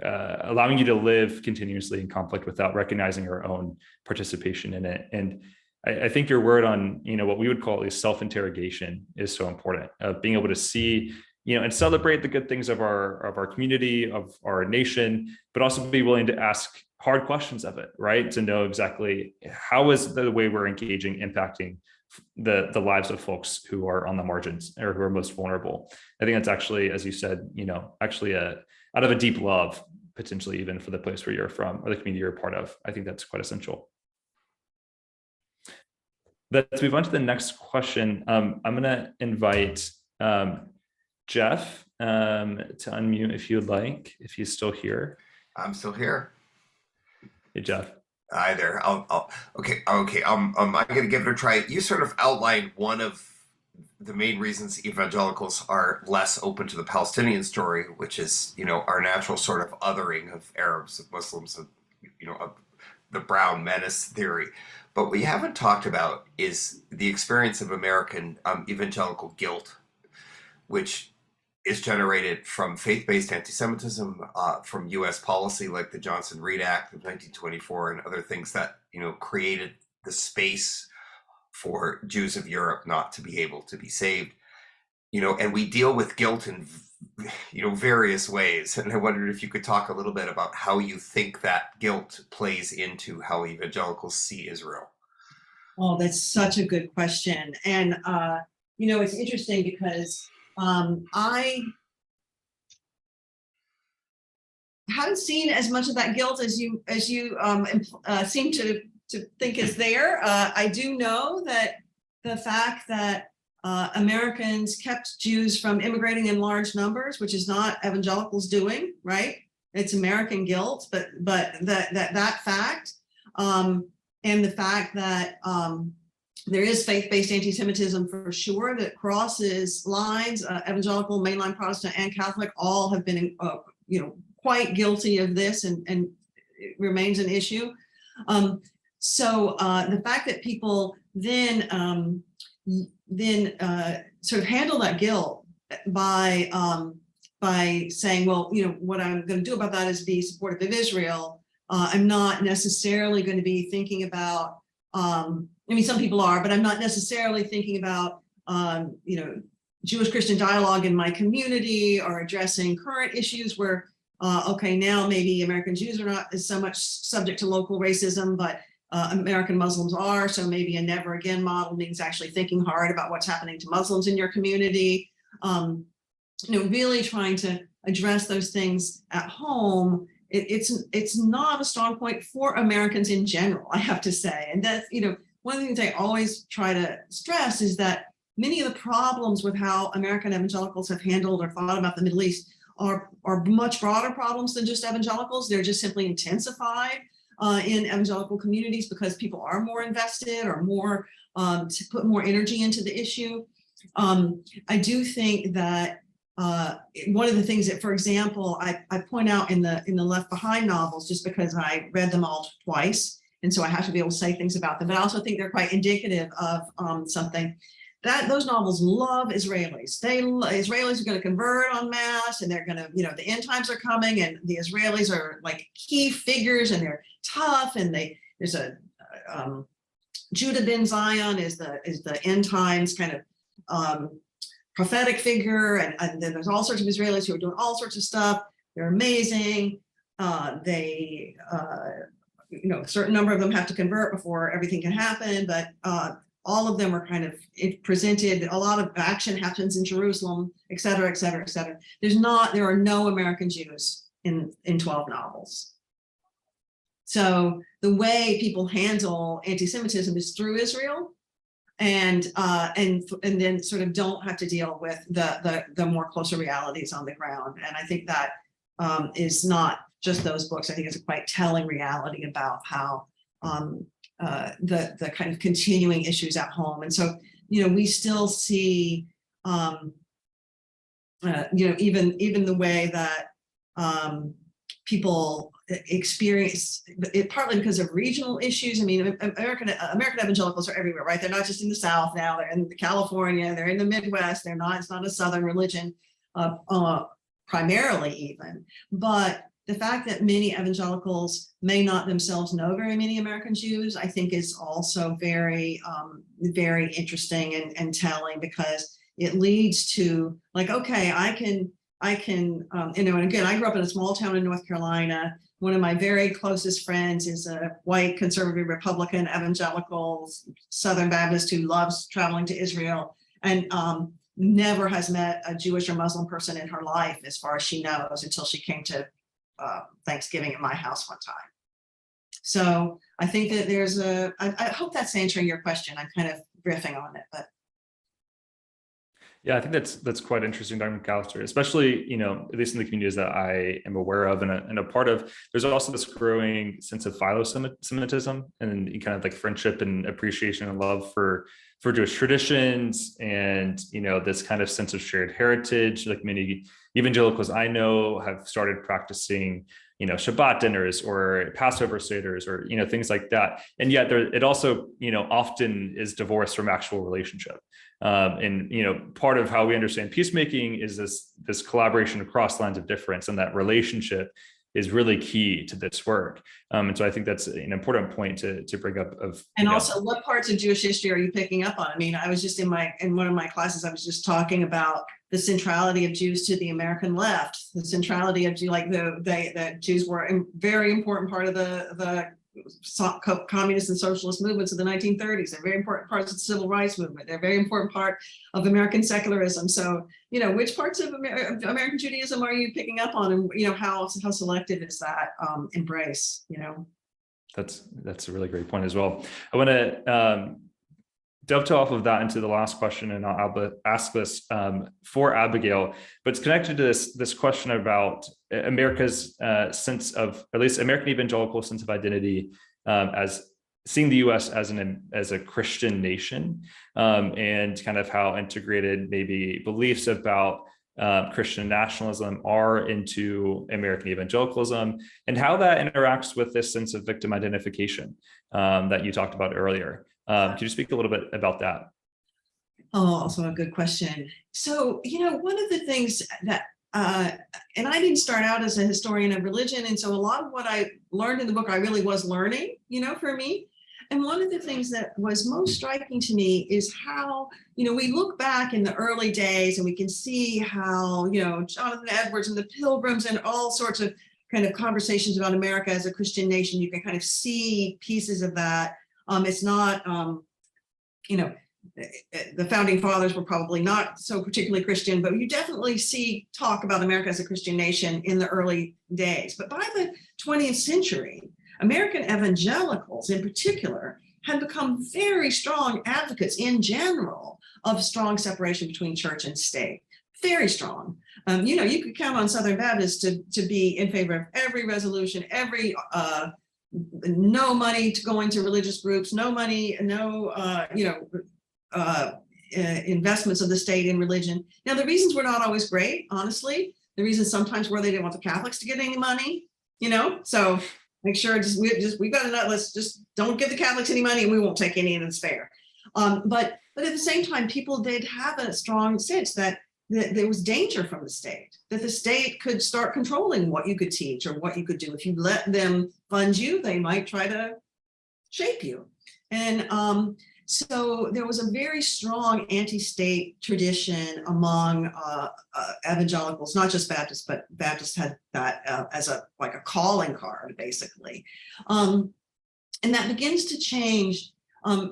allowing you to live continuously in conflict without recognizing our own participation in it. And I think your word on, what we would call at least self-interrogation is so important, of being able to see, and celebrate the good things of our community, of our nation, but also be willing to ask hard questions of it, right? To know exactly how is the way we're engaging impacting the lives of folks who are on the margins or who are most vulnerable. I think that's actually, as you said, actually out of a deep love, potentially even for the place where you're from or the community you're a part of. I think that's quite essential. Let's move on to the next question. I'm going to invite Jeff to unmute if you'd like, if he's still here. I'm still here. Hey, Jeff. Hi there. Okay. I'm going to give it a try. You sort of outlined one of the main reasons evangelicals are less open to the Palestinian story, which is, our natural sort of othering of Arabs, of Muslims, of the brown menace theory. But what we haven't talked about is the experience of American evangelical guilt, which is generated from faith-based anti-Semitism, from U.S. policy like the Johnson-Reed Act of 1924 and other things that, created the space for Jews of Europe not to be able to be saved. And we deal with guilt in various ways. And I wondered if you could talk a little bit about how you think that guilt plays into how evangelicals see Israel. Oh, that's such a good question. And, it's interesting because I haven't seen as much of that guilt as you seem to think is there. I do know that the fact that Americans kept Jews from immigrating in large numbers, which is not evangelicals doing, right? It's American guilt, but that fact, and the fact that there is faith-based anti-Semitism for sure that crosses lines. Evangelical, mainline Protestant, and Catholic all have been, quite guilty of this, and it remains an issue. So the fact that people then sort of handle that guilt by saying, well, what I'm going to do about that is be supportive of Israel. I'm not necessarily going to be thinking about, some people are, but I'm not necessarily thinking about, Jewish-Christian dialogue in my community or addressing current issues where, now maybe American Jews are not so much subject to local racism, but American Muslims are. So maybe a never again model means actually thinking hard about what's happening to Muslims in your community. Really trying to address those things at home. It's not a strong point for Americans in general, I have to say. And that's, one of the things I always try to stress is that many of the problems with how American evangelicals have handled or thought about the Middle East are much broader problems than just evangelicals. They're just simply intensified in evangelical communities because people are more invested or more to put more energy into the issue. I do think that one of the things that, for example, I point out in the Left Behind novels, just because I read them all twice, and so I have to be able to say things about them, but I also think they're quite indicative of something. Those novels love Israelis. Israelis are going to convert en masse, and they're going to, the end times are coming, and the Israelis are like key figures, and they're tough, and there's a Judah ben Zion is the end times kind of prophetic figure, and then there's all sorts of Israelis who are doing all sorts of stuff. They're amazing. They a certain number of them have to convert before everything can happen, but all of them are kind of presented. A lot of action happens in Jerusalem, et cetera, et cetera, et cetera. There are no American Jews in 12 novels. So the way people handle anti-Semitism is through Israel, and then sort of don't have to deal with the more closer realities on the ground. And I think that is not just those books. I think it's a quite telling reality about how the kind of continuing issues at home. And so, we still see, even the way that people experience it, partly because of regional issues. I mean, American evangelicals are everywhere, right? They're not just in the South now. They're in California. They're in the Midwest. It's not a Southern religion, primarily even. But the fact that many evangelicals may not themselves know very many American Jews, I think is also very, very interesting and telling, because it leads to like, okay, I can, and again, I grew up in a small town in North Carolina. One of my very closest friends is a white conservative Republican evangelical Southern Baptist who loves traveling to Israel, and never has met a Jewish or Muslim person in her life, as far as she knows, until she came to Thanksgiving at my house one time. So I think that I hope that's answering your question. I'm kind of riffing on it, but. Yeah, I think that's quite interesting, Dr. McAlister, especially, at least in the communities that I am aware of and a part of. There's also this growing sense of philo-Semitism and kind of like friendship and appreciation and love for Jewish traditions, and this kind of sense of shared heritage. Like many evangelicals I know have started practicing Shabbat dinners or Passover seders or things like that, and yet it also often is divorced from actual relationship. And part of how we understand peacemaking is this collaboration across lines of difference, and that relationship is really key to this work. And so I think that's an important point to bring up. And also, what parts of Jewish history are you picking up on? I mean, I was just in one of my classes, I was just talking about the centrality of Jews to the American left, the centrality of that Jews were a very important part of the communist and socialist movements of the 1930s. They're very important parts of the civil rights movement. They're a very important part of American secularism. So, which parts of American Judaism are you picking up on, and how selective is that embrace? That's a really great point as well. I want to dovetail off of that into the last question, and I'll ask this for Abigail, but it's connected to this question about America's sense of, at least American evangelical sense of identity, as seeing the U.S. as a Christian nation, and kind of how integrated maybe beliefs about Christian nationalism are into American evangelicalism, and how that interacts with this sense of victim identification that you talked about earlier. Could you speak a little bit about that? Oh, also a good question. So, one of the things that, and I didn't start out as a historian of religion, and so a lot of what I learned in the book, I really was learning, for me. And one of the things that was most striking to me is how, we look back in the early days and we can see how, Jonathan Edwards and the Pilgrims and all sorts of kind of conversations about America as a Christian nation, you can kind of see pieces of that. It's not, the founding fathers were probably not so particularly Christian, but you definitely see talk about America as a Christian nation in the early days. But by the 20th century, American evangelicals in particular had become very strong advocates in general of strong separation between church and state, very strong. You could count on Southern Baptists to be in favor of every resolution, every no money to go into religious groups, no money, investments of the state in religion. Now, the reasons were not always great, honestly. The reasons sometimes were they didn't want the Catholics to get any money, so make sure we've got enough, let's just don't give the Catholics any money and we won't take any and it's fair. But at the same time, people did have a strong sense that there was danger from the state, that the state could start controlling what you could teach or what you could do. If you let them fund you, they might try to shape you. And so there was a very strong anti-state tradition among evangelicals, not just Baptists, but Baptists had that as a calling card, basically. And that begins to change. I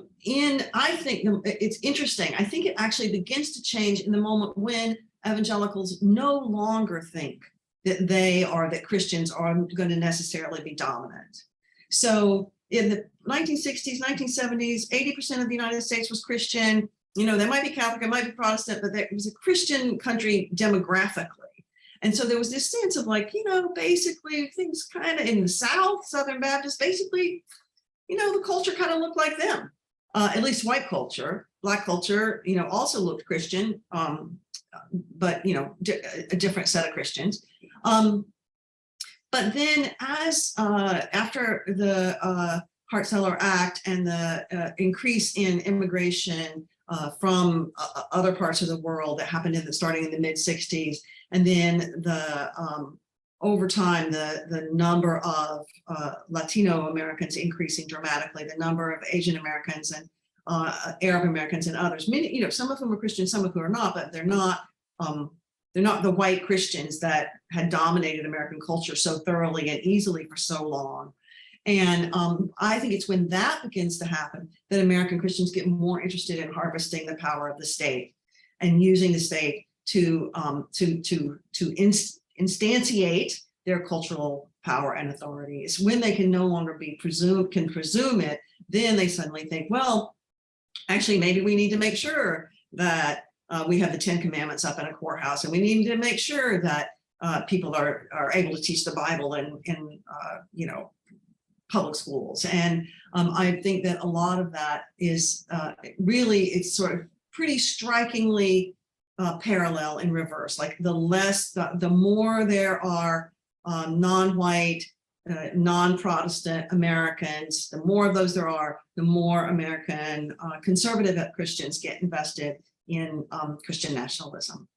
think it's interesting. I think it actually begins to change in the moment when evangelicals no longer think that Christians are going to necessarily be dominant. So in the 1960s, 1970s, 80% of the United States was Christian. They might be Catholic, it might be Protestant, but it was a Christian country demographically. And so there was this sense of basically things kind of in the South, Southern Baptists, basically, the culture kind of looked like them, at least white culture. Black culture, also looked Christian, but, a different set of Christians. But then after the Hart-Celler Act and the increase in immigration from other parts of the world that happened starting in the mid-60s, and then over time, the number of Latino Americans increasing dramatically, the number of Asian Americans and Arab Americans and others. Many, some of whom are Christian, some of whom are not, but they're not the white Christians that had dominated American culture so thoroughly and easily for so long. And I think it's when that begins to happen that American Christians get more interested in harvesting the power of the state and using the state to instantiate their cultural power and authority. It's when they can no longer presume it, then they suddenly think, well, actually, maybe we need to make sure that we have the 10 Commandments up in a courthouse, and we need to make sure that people are able to teach the Bible in public schools. And I think that a lot of that is it's sort of pretty strikingly parallel in reverse. Like the more there are non-white, non-Protestant Americans, the more of those there are, the more American conservative Christians get invested in Christian nationalism.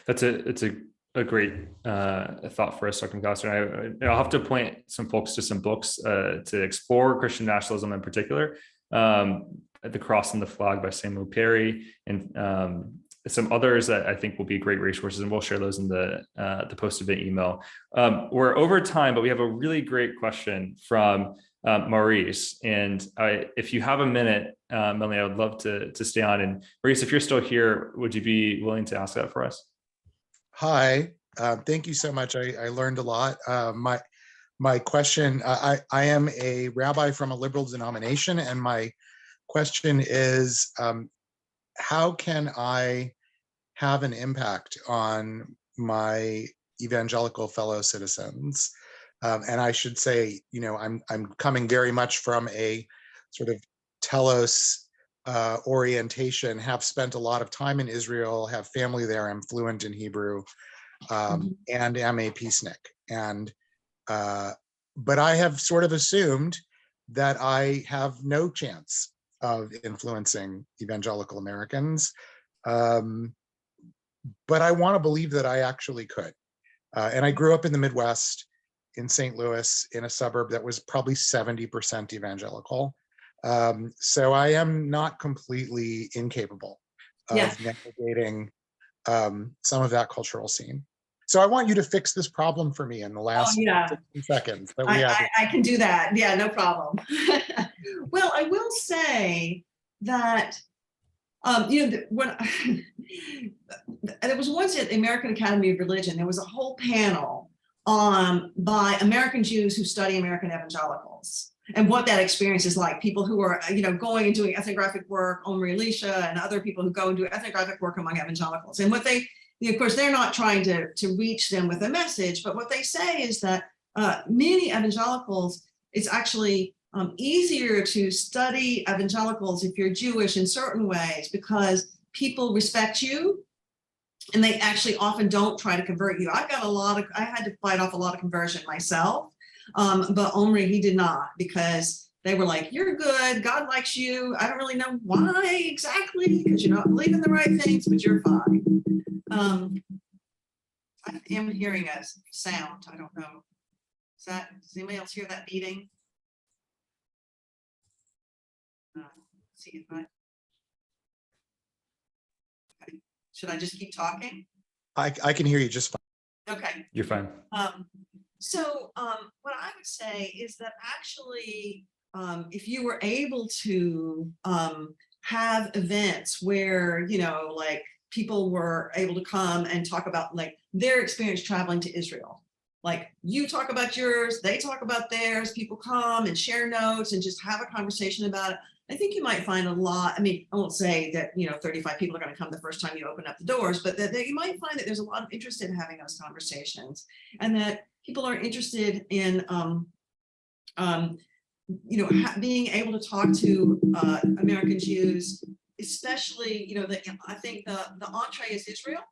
It's a a great thought for us, Dr. McAlister. I'll have to point some folks to some books to explore Christian nationalism in particular. The Cross and the Flag by Samuel Perry, and some others that I think will be great resources, and we'll share those in the post-event email. We're over time, but we have a really great question from Maurice. And if you have a minute, Melanie, I would love to stay on. And Maurice, if you're still here, would you be willing to ask that for us? Hi, thank you so much. I learned a lot. My question, I am a rabbi from a liberal denomination, and my question is, how can I have an impact on my evangelical fellow citizens? And I should say, I'm coming very much from a sort of telos orientation, have spent a lot of time in Israel, have family there, I'm fluent in Hebrew, and am a peacenik. And but I have sort of assumed that I have no chance of influencing evangelical Americans. But I want to believe that I actually could. And I grew up in the Midwest, in St. Louis, in a suburb that was probably 70% evangelical. So I am not completely incapable of navigating some of that cultural scene. So I want you to fix this problem for me in the last 60 seconds. That we have. I can do that. Yeah, no problem. Well, I will say that, when there was once at the American Academy of Religion, there was a whole panel by American Jews who study American evangelicals and what that experience is like. People who are, going and doing ethnographic work, Omri Elisha, and other people who go and do ethnographic work among evangelicals. And what they, of course, they're not trying to reach them with a message, but what they say is that many evangelicals, it's actually easier to study evangelicals if you're Jewish in certain ways, because people respect you and they actually often don't try to convert you. I had to fight off a lot of conversion myself, but Omri, he did not, because they were like, you're good, God likes you. I don't really know why exactly, because you're not believing the right things, but you're fine. I am hearing a sound. I don't know. Does anybody else hear that beating? See if I. Okay. Should I just keep talking? I can hear you just fine. Okay. You're fine. So what I would say is that actually, if you were able to have events where, like people were able to come and talk about like their experience traveling to Israel. Like you talk about yours, they talk about theirs, people come and share notes and just have a conversation about it. I think you might find a lot. I mean, I won't say that, 35 people are going to come the first time you open up the doors, but that you might find that there's a lot of interest in having those conversations, and that people are interested in, being able to talk to American Jews, especially, I think the entree is Israel.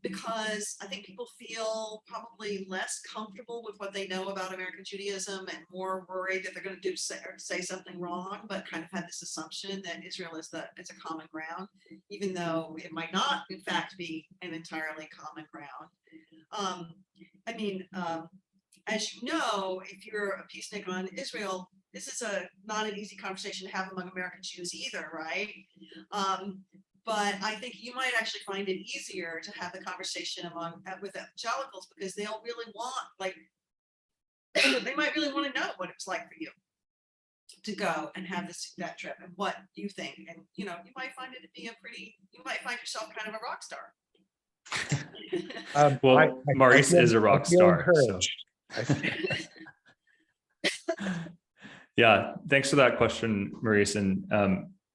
Because I think people feel probably less comfortable with what they know about American Judaism and more worried that they're going to say something wrong, but kind of have this assumption that Israel is it's a common ground, even though it might not, in fact, be an entirely common ground. As you know, if you're a peacenik on Israel, this is not an easy conversation to have among American Jews either, right? But I think you might actually find it easier to have the conversation with evangelicals, because they'll really want, they might really want to know what it's like for you to go and have that trip and what you think. And, you might find it to be you might find yourself kind of a rock star. Maurice is a rock star. So. Yeah, thanks for that question, Maurice. And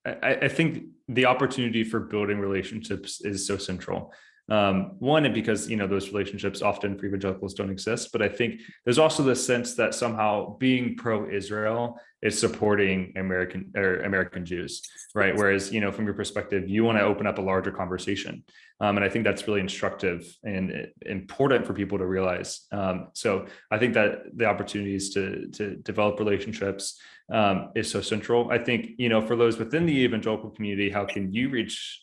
I think the opportunity for building relationships is so central. One, because those relationships often for evangelicals don't exist, but I think there's also the sense that somehow being pro-Israel is supporting American Jews, right? Whereas from your perspective, you want to open up a larger conversation, and I think that's really instructive and important for people to realize. So I think that the opportunities to develop relationships is so central. I think for those within the evangelical community, how can you reach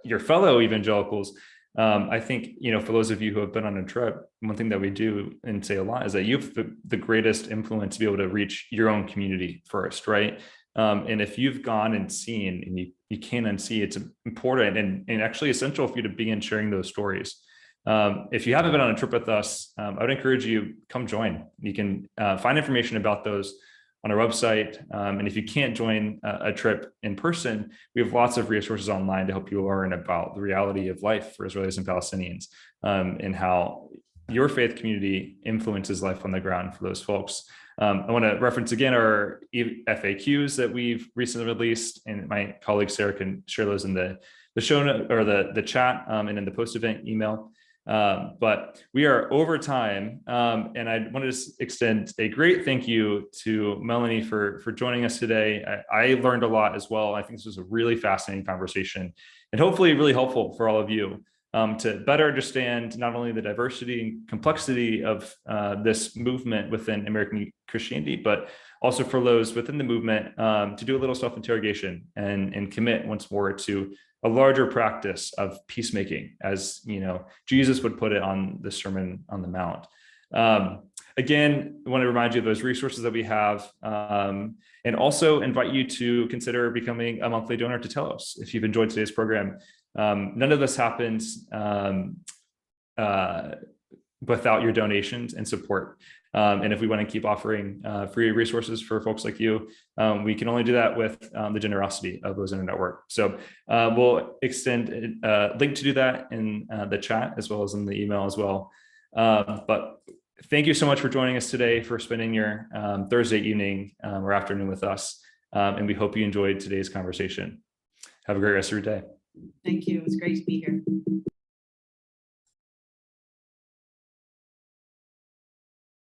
your fellow evangelicals? I think, for those of you who have been on a trip, one thing that we do and say a lot is that you have the greatest influence to be able to reach your own community first, right? And if you've gone and seen, and you can unsee, it's important and actually essential for you to begin sharing those stories. If you haven't been on a trip with us, I would encourage you, come join. You can find information about those on our website. And if you can't join a trip in person, we have lots of resources online to help you learn about the reality of life for Israelis and Palestinians, and how your faith community influences life on the ground for those folks. I want to reference again our FAQs that we've recently released, and my colleague Sarah can share those in the show note or the chat, and in the post-event email. But we are over time, and I wanted to extend a great thank you to Melanie for joining us today. I learned a lot as well. I think this was a really fascinating conversation, and hopefully really helpful for all of you to better understand not only the diversity and complexity of this movement within American Christianity, but also for those within the movement to do a little self-interrogation and commit once more to a larger practice of peacemaking, as Jesus would put it on the Sermon on the Mount. Again, I want to remind you of those resources that we have, and also invite you to consider becoming a monthly donor to Telos. If you've enjoyed today's program, none of this happens without your donations and support. And if we want to keep offering free resources for folks like you, we can only do that with the generosity of Lausanne Network. So we'll extend a link to do that in the chat as well as in the email as well. But thank you so much for joining us today, for spending your Thursday evening or afternoon with us. And we hope you enjoyed today's conversation. Have a great rest of your day. Thank you. It was great to be here.